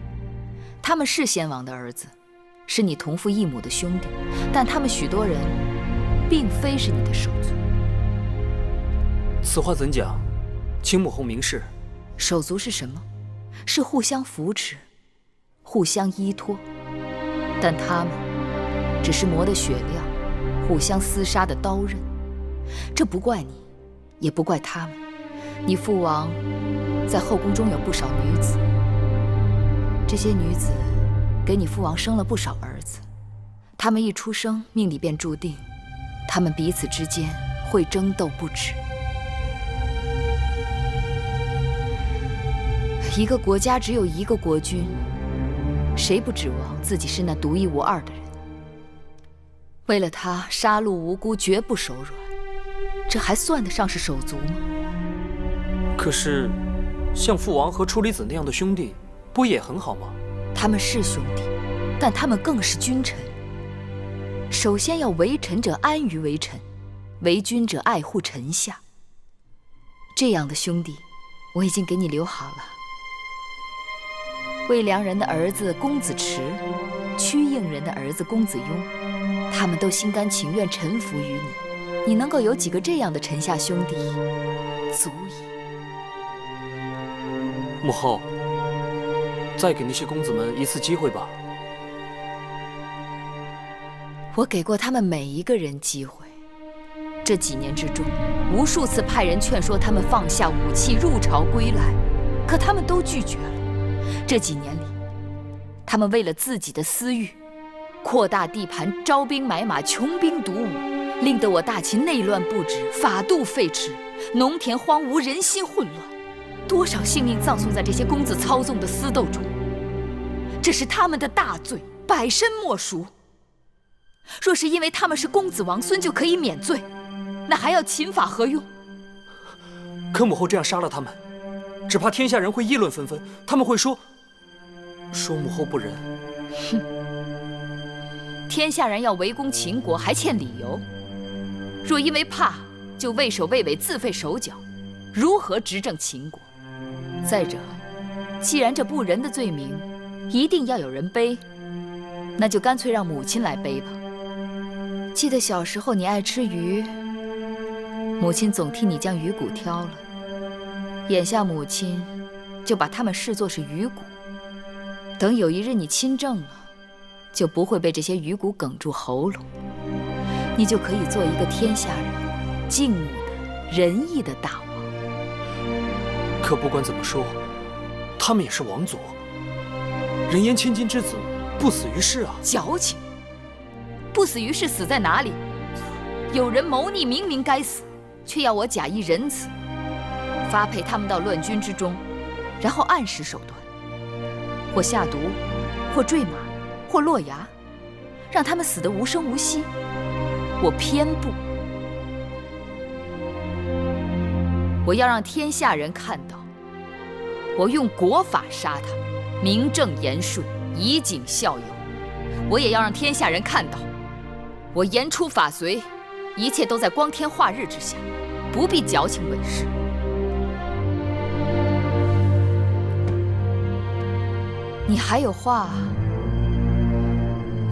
他们是先王的儿子，是你同父异母的兄弟，但他们许多人并非是你的手足。此话怎讲？请母后明示。手足是什么？是互相扶持，互相依托。但他们只是磨得雪亮，互相厮杀的刀刃。这不怪你，也不怪他们。你父王在后宫中有不少女子，这些女子给你父王生了不少儿子。他们一出生，命里便注定，他们彼此之间会争斗不止。一个国家只有一个国君，谁不指望自己是那独一无二的人？为了他，杀戮无辜，绝不手软，这还算得上是手足吗？可是，像父王和处理子那样的兄弟，不也很好吗？他们是兄弟，但他们更是君臣。首先要为臣者安于为臣，为君者爱护臣下。这样的兄弟，我已经给你留好了。魏良人的儿子公子迟，屈应人的儿子公子雍，他们都心甘情愿臣服于你。你能够有几个这样的臣下兄弟，足矣。母后，再给那些公子们一次机会吧。我给过他们每一个人机会。这几年之中，无数次派人劝说他们放下武器，入朝归来，可他们都拒绝了。这几年里，他们为了自己的私欲，扩大地盘，招兵买马，穷兵黩武，令得我大秦内乱不止，法度废弛，农田荒芜，人心混乱，多少性命葬送在这些公子操纵的私斗中。这是他们的大罪，百身莫赎。若是因为他们是公子王孙就可以免罪，那还要秦法何用？可母后这样杀了他们，只怕天下人会议论纷纷，他们会说母后不仁。哼，天下人要围攻秦国还欠理由，若因为怕就畏首畏尾，自废手脚，如何执政秦国？再者，既然这不仁的罪名一定要有人背，那就干脆让母亲来背吧。记得小时候你爱吃鱼，母亲总替你将鱼骨挑了，眼下母亲就把它们视作是鱼骨。等有一日你亲政了，就不会被这些鱼骨哽住喉咙，你就可以做一个天下人敬慕的仁义的大王。可不管怎么说，他们也是王族，人言千金之子，不死于世啊！矫情！不死于世死在哪里？有人谋逆，明明该死，却要我假意仁慈，发配他们到乱军之中，然后暗使手段，或下毒，或坠马，或落崖，让他们死得无声无息。我偏不，我要让天下人看到，我用国法杀他们，名正言顺，以儆效尤。我也要让天下人看到，我言出法随，一切都在光天化日之下，不必矫情伪饰。你还有话，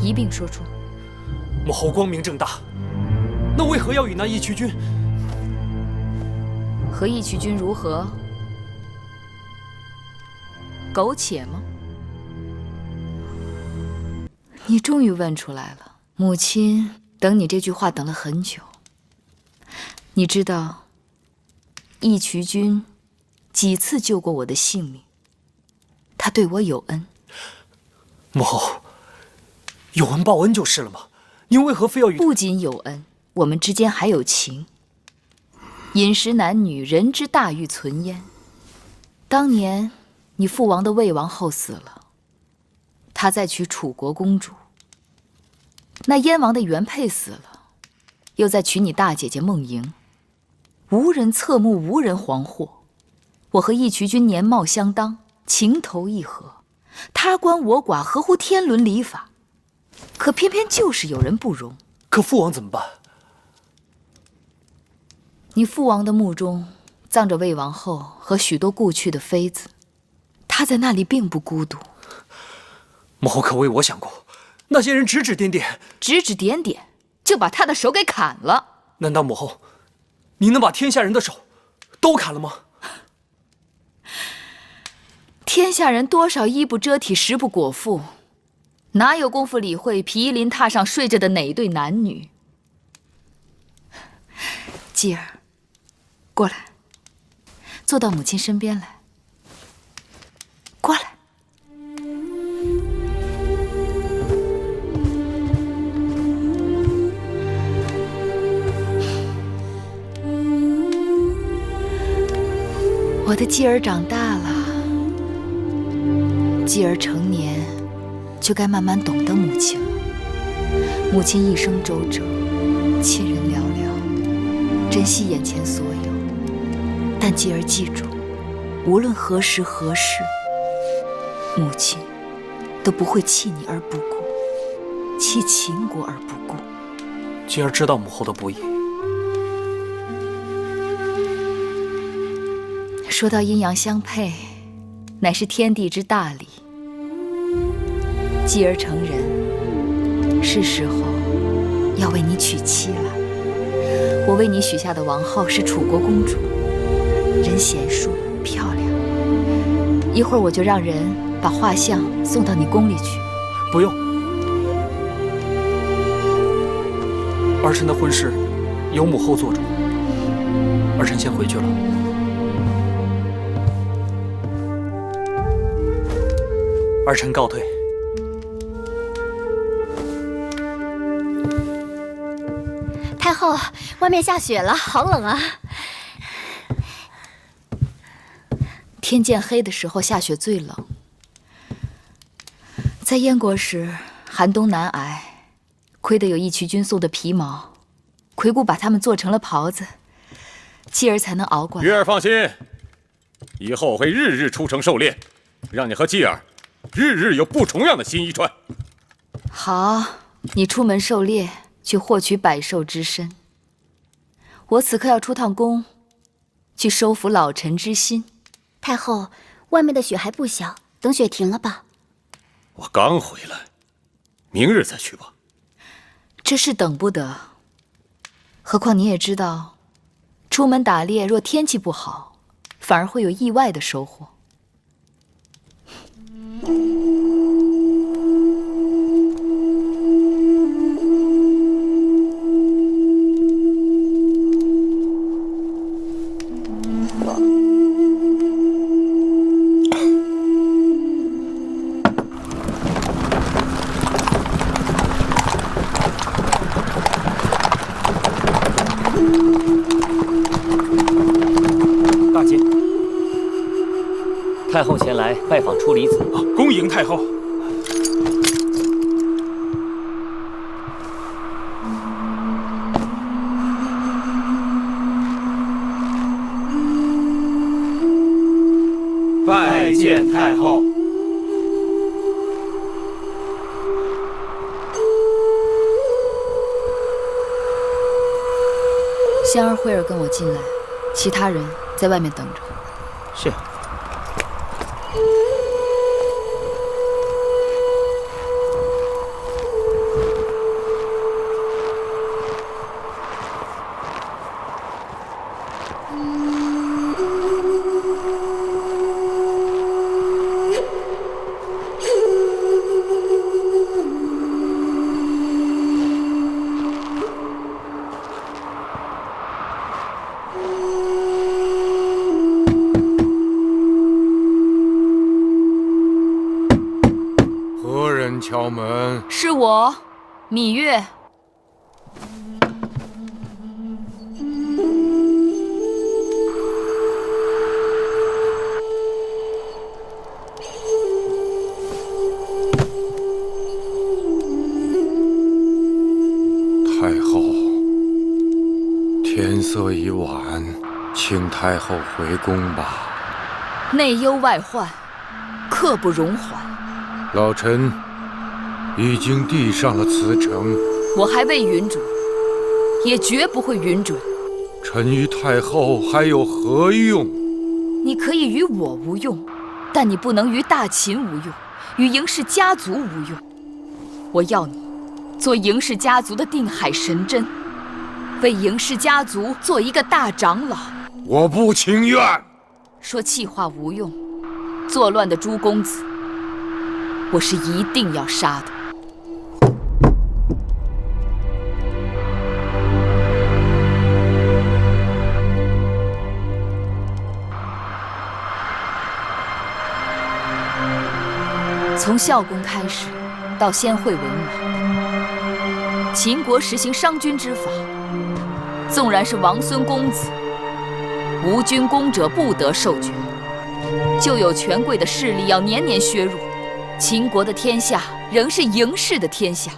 一并说出。母后光明正大，那为何要与那义渠君？和义渠君如何？苟且吗？你终于问出来了。母亲等你这句话等了很久。你知道，义渠君几次救过我的性命，他对我有恩。母后，有恩报恩就是了吗？您为何非要与……不仅有恩，我们之间还有情。饮食男女，人之大欲存焉。当年你父王的魏王后死了，他再娶楚国公主。那燕王的原配死了，又再娶你大姐姐孟莹。无人侧目，无人惶惑。我和义渠君年貌相当，情投意合，他关我寡，合乎天伦礼法。可偏偏就是有人不容。可父王怎么办？你父王的墓中葬着魏王后和许多故去的妃子，他在那里并不孤独。母后可为我想过，那些人指指点点，就把他的手给砍了。难道母后，您能把天下人的手都砍了吗？天下人多少衣不遮体，食不果腹，哪有功夫理会毗邻榻上睡着的哪对男女？继儿，过来，坐到母亲身边来。过来。我的继儿长大了，继儿成年，就该慢慢懂得母亲了。母亲一生周折，亲人寥寥，珍惜眼前所有。但继儿记住，无论何时何事，母亲都不会弃你而不顾，弃秦国而不顾。继儿知道母后的不易。说到阴阳相配，乃是天地之大理。继儿成人，是时候要为你娶妻了。我为你许下的王后是楚国公主，人贤淑漂亮。一会儿我就让人把画像送到你宫里去。不用，儿臣的婚事由母后做主，儿臣先回去了。儿臣告退。太后，外面下雪了，好冷啊！天渐黑的时候下雪最冷。在燕国时，寒冬难挨，亏得有义渠君送的皮毛，魁姑把它们做成了袍子，继儿才能熬过来。月儿放心，以后我会日日出城狩猎，让你和继儿日日有不重样的新衣穿。好，你出门狩猎，去获取百兽之身。我此刻要出趟宫，去收服老臣之心。太后，外面的雪还不小，等雪停了吧。我刚回来，明日再去吧。这事等不得。何况你也知道，出门打猎若天气不好，反而会有意外的收获。大姐，太后前来拜访初离子，恭迎太后。拜见太后。香儿、慧儿跟我进来，其他人在外面等着。是。敲门？是我，芈月。太后，天色已晚，请太后回宫吧。内忧外患，刻不容缓。老臣已经递上了辞呈，我还未允准，也绝不会允准。臣与太后还有何用？你可以与我无用，但你不能与大秦无用，与嬴氏家族无用。我要你做嬴氏家族的定海神针，为嬴氏家族做一个大长老。我不情愿。说气话无用，作乱的朱公子，我是一定要杀的。从孝公开始，到先惠文王，秦国实行商君之法，纵然是王孙公子，无军功者不得受爵，就有权贵的势力要年年削弱。秦国的天下仍是嬴氏的天下，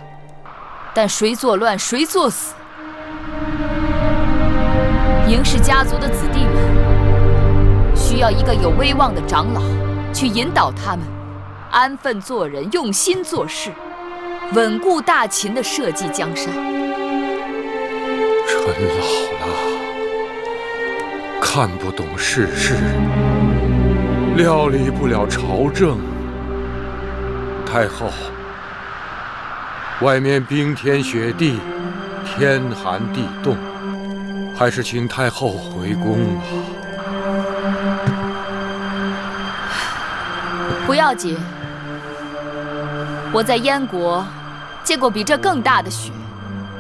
但谁作乱谁作死。嬴氏家族的子弟们需要一个有威望的长老去引导他们安分做人，用心做事，稳固大秦的社稷江山。臣老了，看不懂世事，料理不了朝政。太后，外面冰天雪地，天寒地冻，还是请太后回宫吧。不要紧，我在燕国见过比这更大的雪，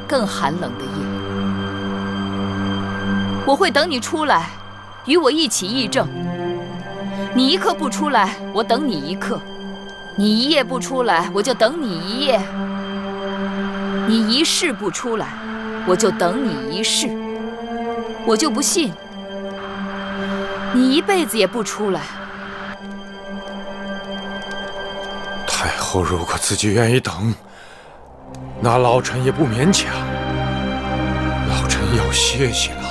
更寒冷的夜。我会等你出来，与我一起议政。你一刻不出来，我等你一刻；你一夜不出来，我就等你一夜；你一世不出来，我就等你一世。我就不信你一辈子也不出来。太后如果自己愿意等，那老臣也不勉强。老臣要歇息了。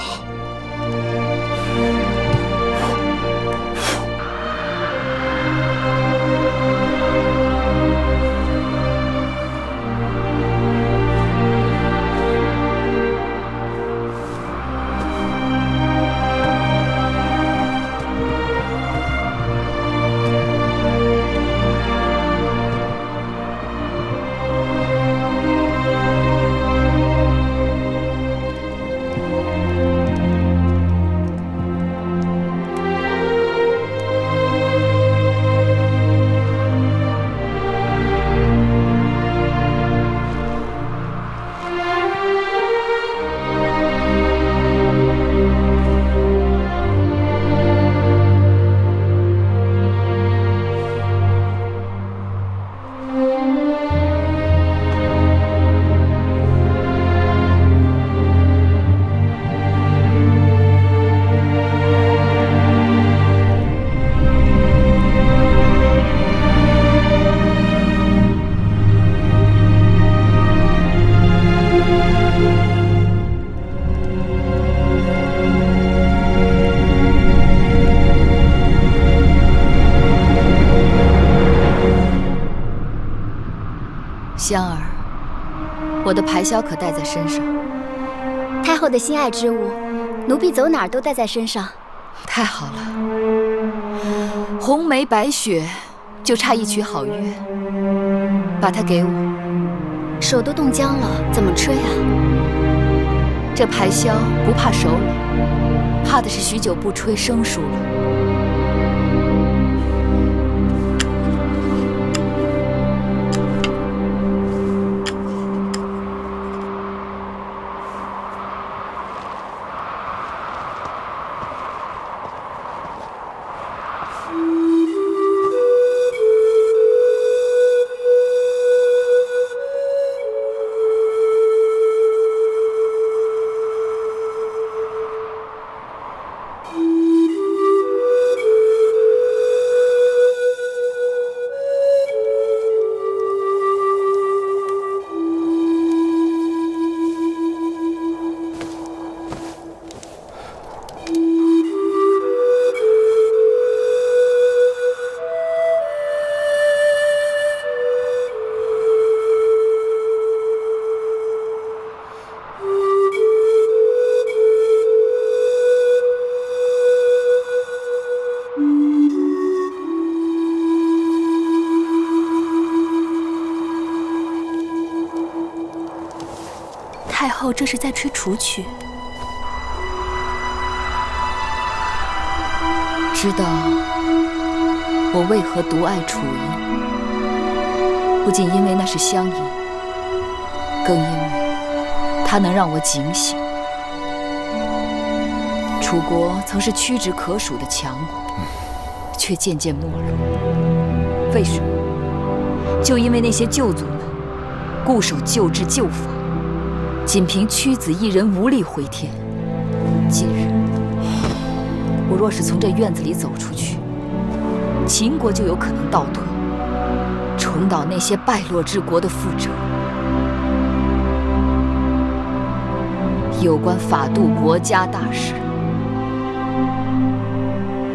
香儿，我的排箫可带在身上。太后的心爱之物，奴婢走哪儿都带在身上。太好了，红梅白雪，就差一曲好乐，把它给我。手都冻僵了，怎么吹啊？这排箫不怕手冷，怕的是许久不吹生疏了。后这是在吹楚曲。知道我为何独爱楚音，不仅因为那是乡音，更因为它能让我警醒。楚国曾是屈指可数的强国，却渐渐没落。为什么？就因为那些旧族们固守旧制旧法，仅凭屈子一人无力回天。今日我若是从这院子里走出去，秦国就有可能倒退，重蹈那些败落之国的覆辙。有关法度国家大事，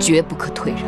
绝不可退让。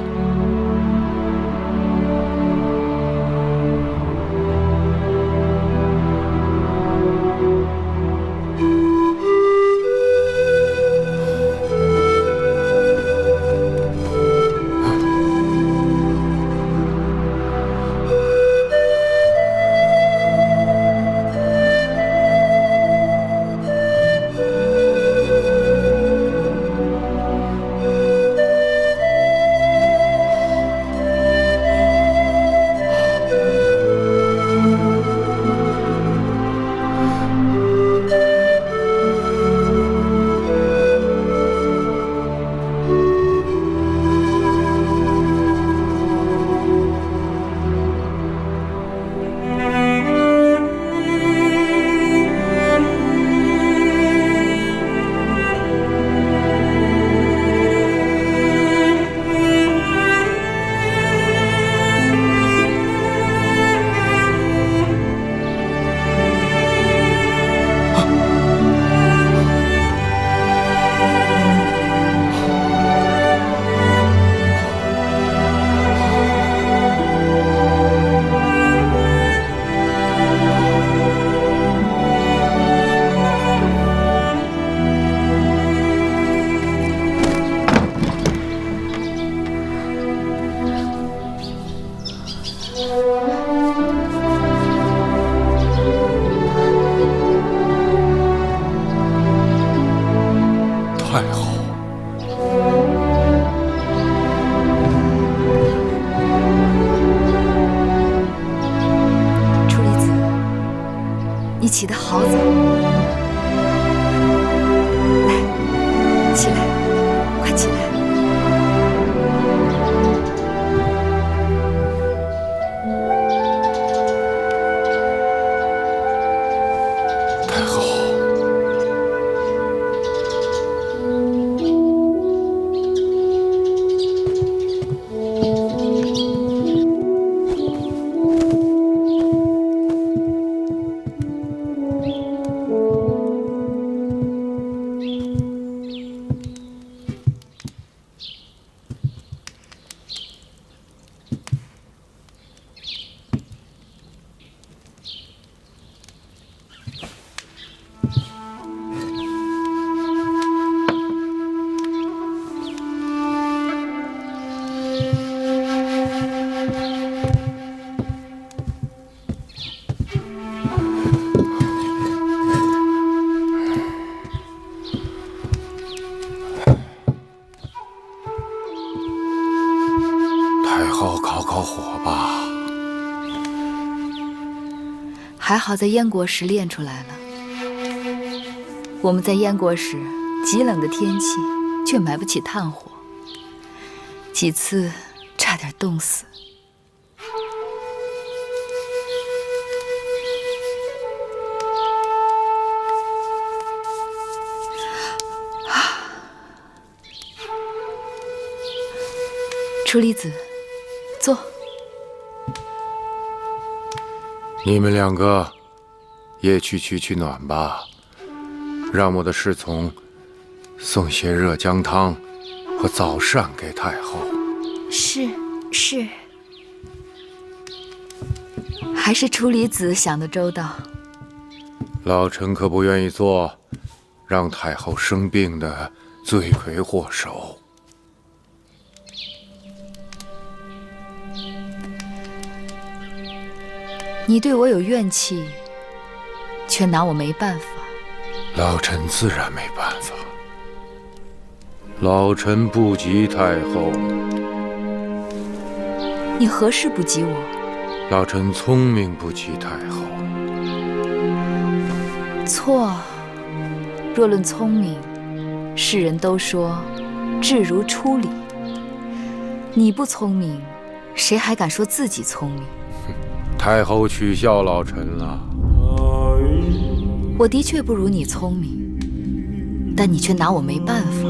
起得好早，来，起来，快起来！太后，烤火吧。还好在燕国时练出来了。我们在燕国时，极冷的天气却买不起炭火，几次差点冻死。楚离子，坐。你们两个也去取暖吧，让我的侍从送些热姜汤和早膳给太后。是。还是楚离子想得周到。老臣可不愿意做让太后生病的罪魁祸首。你对我有怨气，却拿我没办法。老臣自然没办法。老臣不及太后。你何事不及我？老臣聪明不及太后。错。若论聪明，世人都说智如初礼。你不聪明，谁还敢说自己聪明？太后取笑老臣了。我的确不如你聪明，但你却拿我没办法。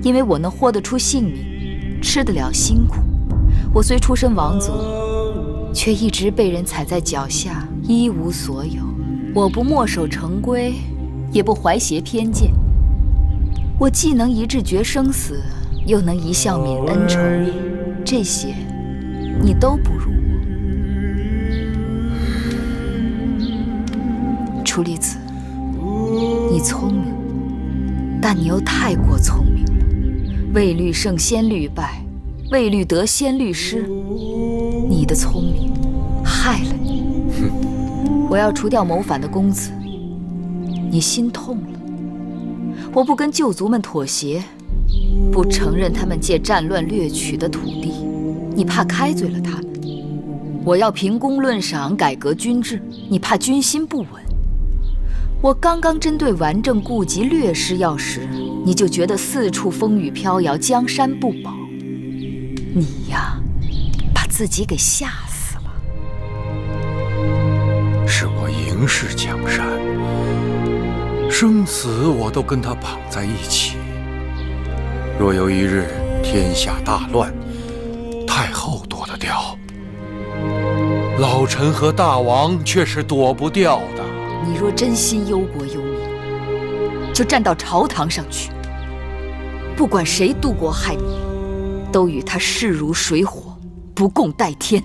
因为我能豁得出性命，吃得了辛苦。我虽出身王族，却一直被人踩在脚下，一无所有。我不墨守成规，也不怀挟偏见。我既能一致决生死，又能一笑泯恩仇，这些你都不如我。楚离子，你聪明，但你又太过聪明了。未虑胜先虑败，未虑得先虑失。你的聪明害了你。我要除掉谋反的公子，你心痛了。我不跟旧族们妥协，不承认他们借战乱掠取的土地，你怕开罪了他们。我要凭功论赏，改革军制，你怕军心不稳。我刚刚针对顽症痼疾略施药时，你就觉得四处风雨飘摇，江山不保。你呀，把自己给吓死了。是我营视江山，生死我都跟他绑在一起。若有一日天下大乱，太后躲得掉，老臣和大王却是躲不掉的。你若真心忧国忧民，就站到朝堂上去，不管谁渡国害民，都与他势如水火，不共戴天。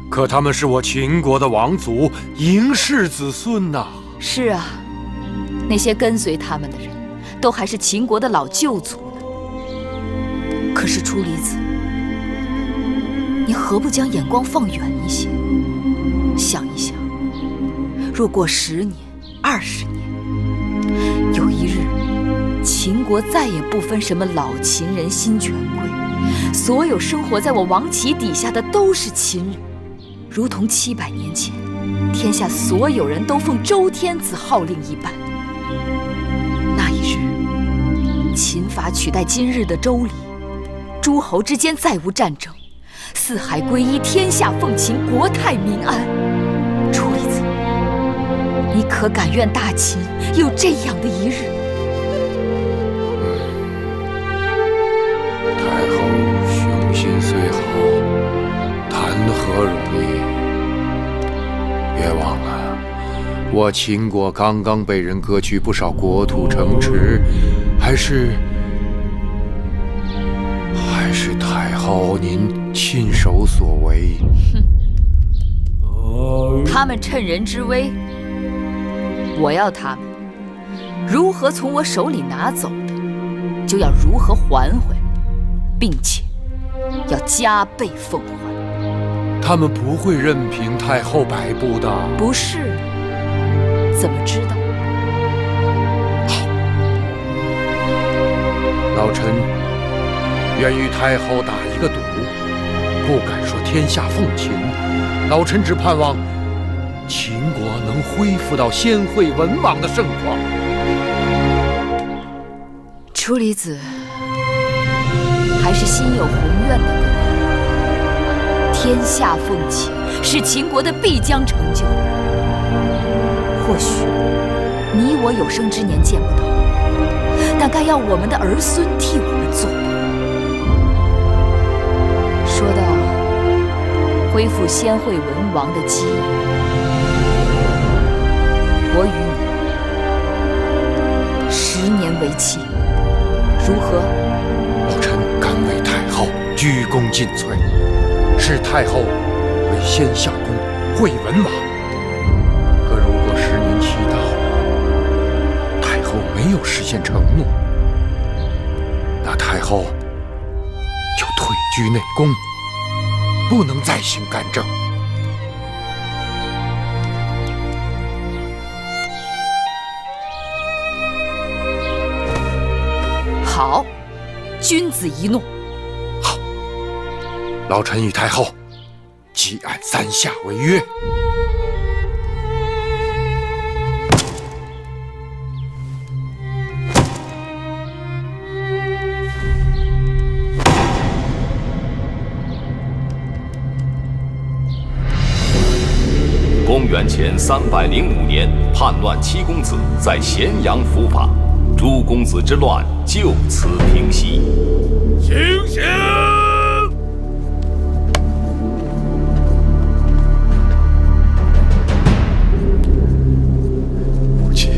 可他们是我秦国的王族，嬴氏子孙呐。是啊，那些跟随他们的人，都还是秦国的老旧族呢。可是楚离子，你何不将眼光放远一些，想一想，若过10年、20年，有一日，秦国再也不分什么老秦人、新权贵，所有生活在我王旗底下的都是秦人，如同700年前，天下所有人都奉周天子号令一般。那一日，秦法取代今日的周礼，诸侯之间再无战争，四海归一，天下奉秦，国泰民安。楚离子，你可敢愿大秦有这样的一日？太后雄心虽好，谈何容易？别忘了，我秦国刚刚被人割去不少国土城池，还是太后您亲手所为。他们趁人之危，我要他们如何从我手里拿走的，就要如何还回来，并且要加倍奉还。他们不会任凭太后摆布的。不是？怎么知道？老臣愿与太后打一个赌，不敢说天下奉秦，老臣只盼望秦国能恢复到先惠文王的盛况。楚离子还是心有宏愿的人，天下奉秦是秦国的必将成就。或许你我有生之年见不到，但该要我们的儿孙替我们做到。说到恢复先惠文王的基业，我与你10年为期，如何？老臣敢为太后鞠躬尽瘁，是太后为先下功惠文王。可如果10年期到了，太后没有实现承诺，那太后就退居内宫，不能再行干政。好，君子一诺。好，老臣与太后即按3下为约。公元前305年，叛乱七公子在咸阳伏法，诸公子之乱就此平息。醒醒！母亲，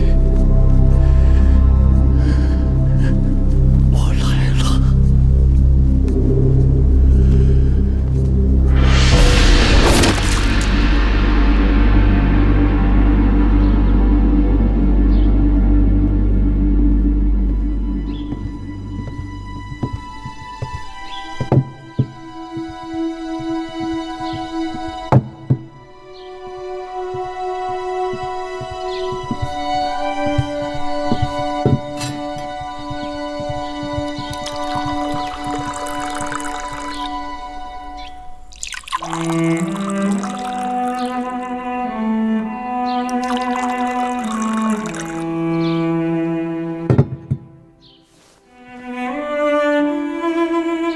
我来了。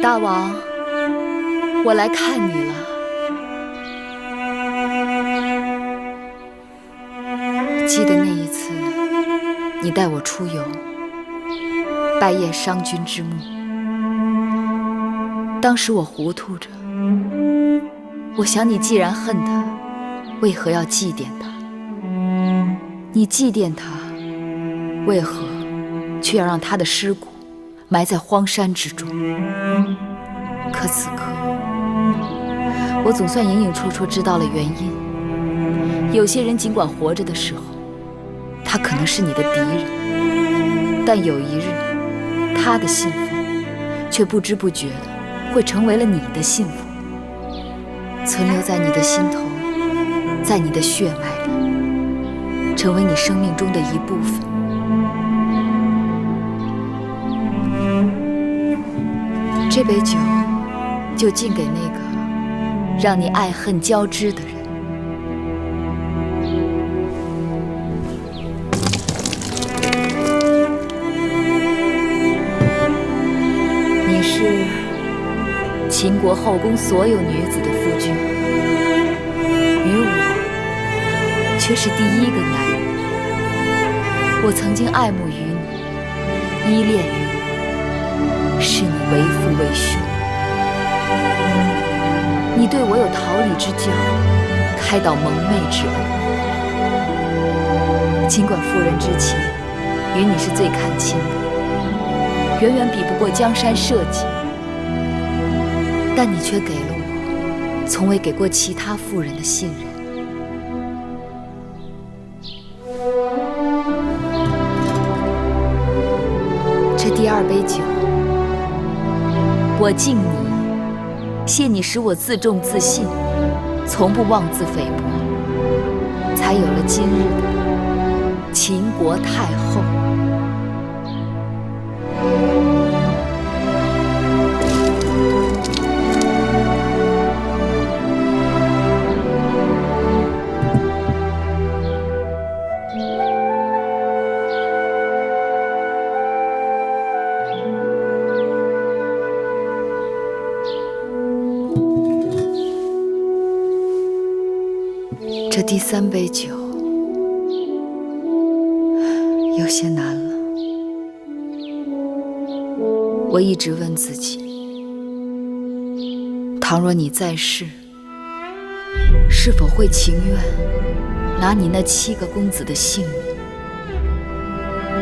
大王，我来看你了。记得那一次，你带我出游，拜谒商君之墓。当时我糊涂着，我想你既然恨他，为何要祭奠他？你祭奠他，为何却要让他的尸骨埋在荒山之中？可此刻，我总算隐隐绰绰知道了原因。有些人尽管活着的时候，他可能是你的敌人，但有一日，他的信奉却不知不觉的会成为了你的信奉，存留在你的心头，在你的血脉里，成为你生命中的一部分。这杯酒就敬给那个让你爱恨交织的人。你是秦国后宫所有女子的夫君，于我却是第一个男人。我曾经爱慕于你，依恋于你，视你为父为兄。你对我有桃李之交，开导蒙昧之恩。尽管妇人之情与你是最看轻的，远远比不过江山社稷，但你却给了我从未给过其他妇人的信任。这第二杯酒，我敬你，谢你使我自重自信，从不妄自菲薄，才有了今日的秦国太后。这第三杯酒有些难了。我一直问自己，倘若你在世，是否会情愿拿你那7个公子的性命，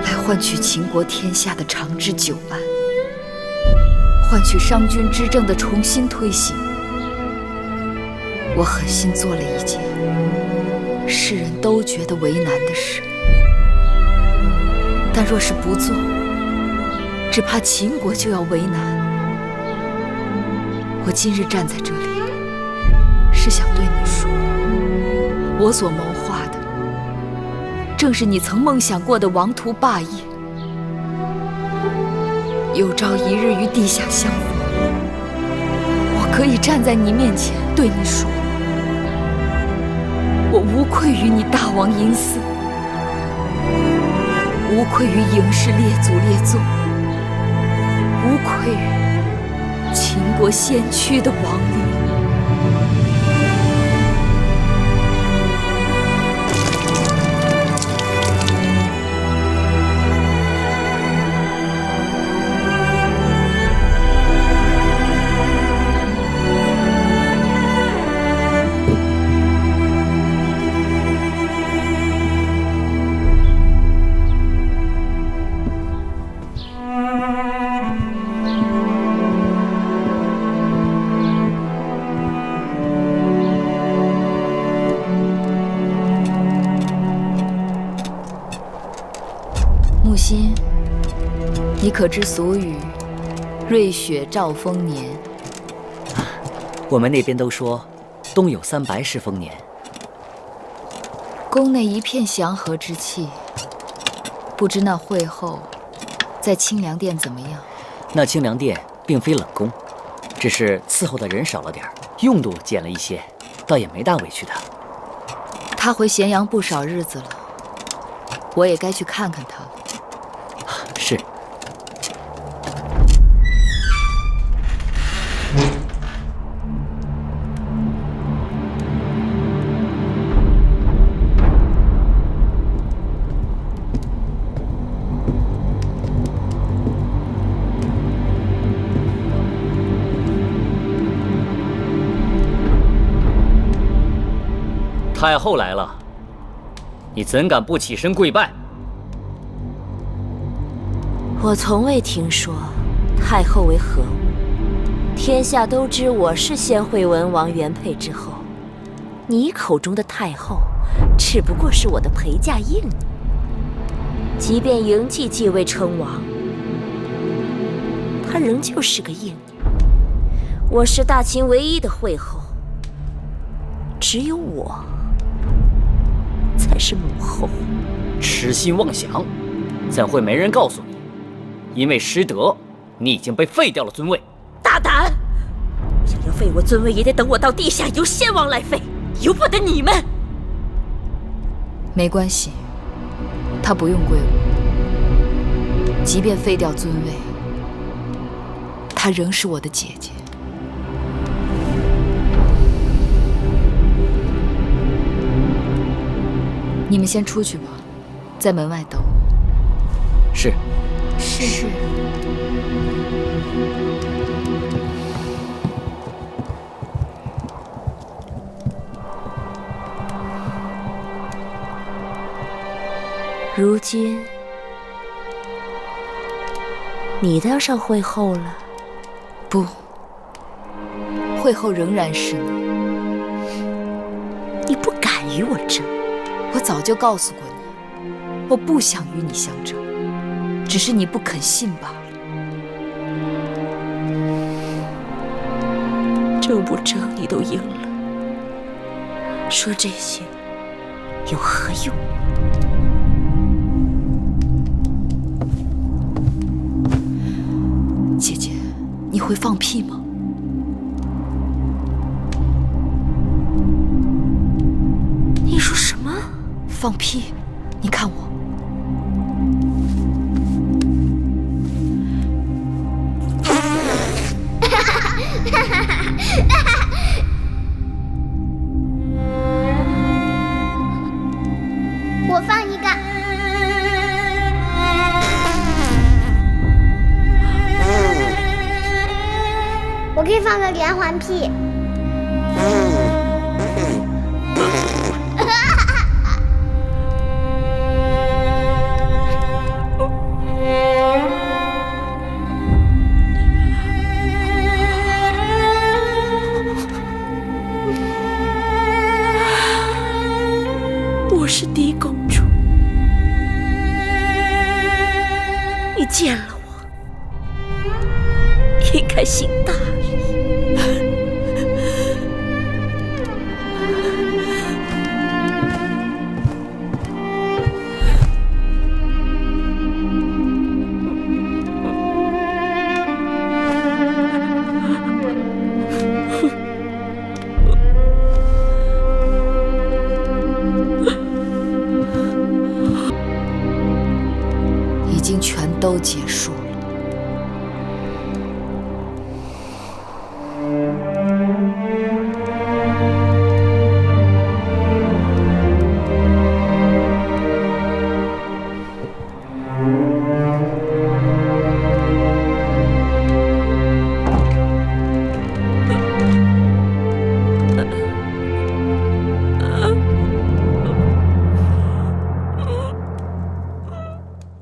来换取秦国天下的长治久安，换取商君之政的重新推行？我狠心做了一件世人都觉得为难的事，但若是不做，只怕秦国就要为难。我今日站在这里，是想对你说，我所谋划的，正是你曾梦想过的王图霸业。有朝一日与地下相逢，我可以站在你面前对你说，我无愧于你大王阴司，无愧于嬴氏列祖列宗，无愧于秦国先驱的亡灵。木心，你可知俗语“瑞雪兆丰年”？我们那边都说，冬有300是丰年。宫内一片祥和之气，不知那会后在清凉殿怎么样？那清凉殿并非冷宫，只是伺候的人少了点，用度减了一些，倒也没大委屈的。他回咸阳不少日子了，我也该去看看他了。是。太后来了，你怎敢不起身跪拜？我从未听说太后为何物，天下都知我是先惠文王原配之后，你口中的太后只不过是我的陪嫁印。即便嬴稷继位称王，她仍旧是个印。我是大秦唯一的惠后，只有我才是母后。痴心妄想，怎会没人告诉你？因为失德，你已经被废掉了尊位。大胆！想要废我尊位，也得等我到地下由先王来废，由不得你们。没关系，她不用归我。即便废掉尊位，她仍是我的姐姐。你们先出去吧，在门外等我。是。是。如今，你当上惠后了？不，惠后仍然是你。你不敢与我争。我早就告诉过你，我不想与你相争，只是你不肯信罢了。争不争，你都赢了，说这些有何用？姐姐，你会放屁吗？你说什么？放屁！你看我。我放一个。我可以放个连环屁。我是嫡公主，你见了我，应该行大礼。都结束。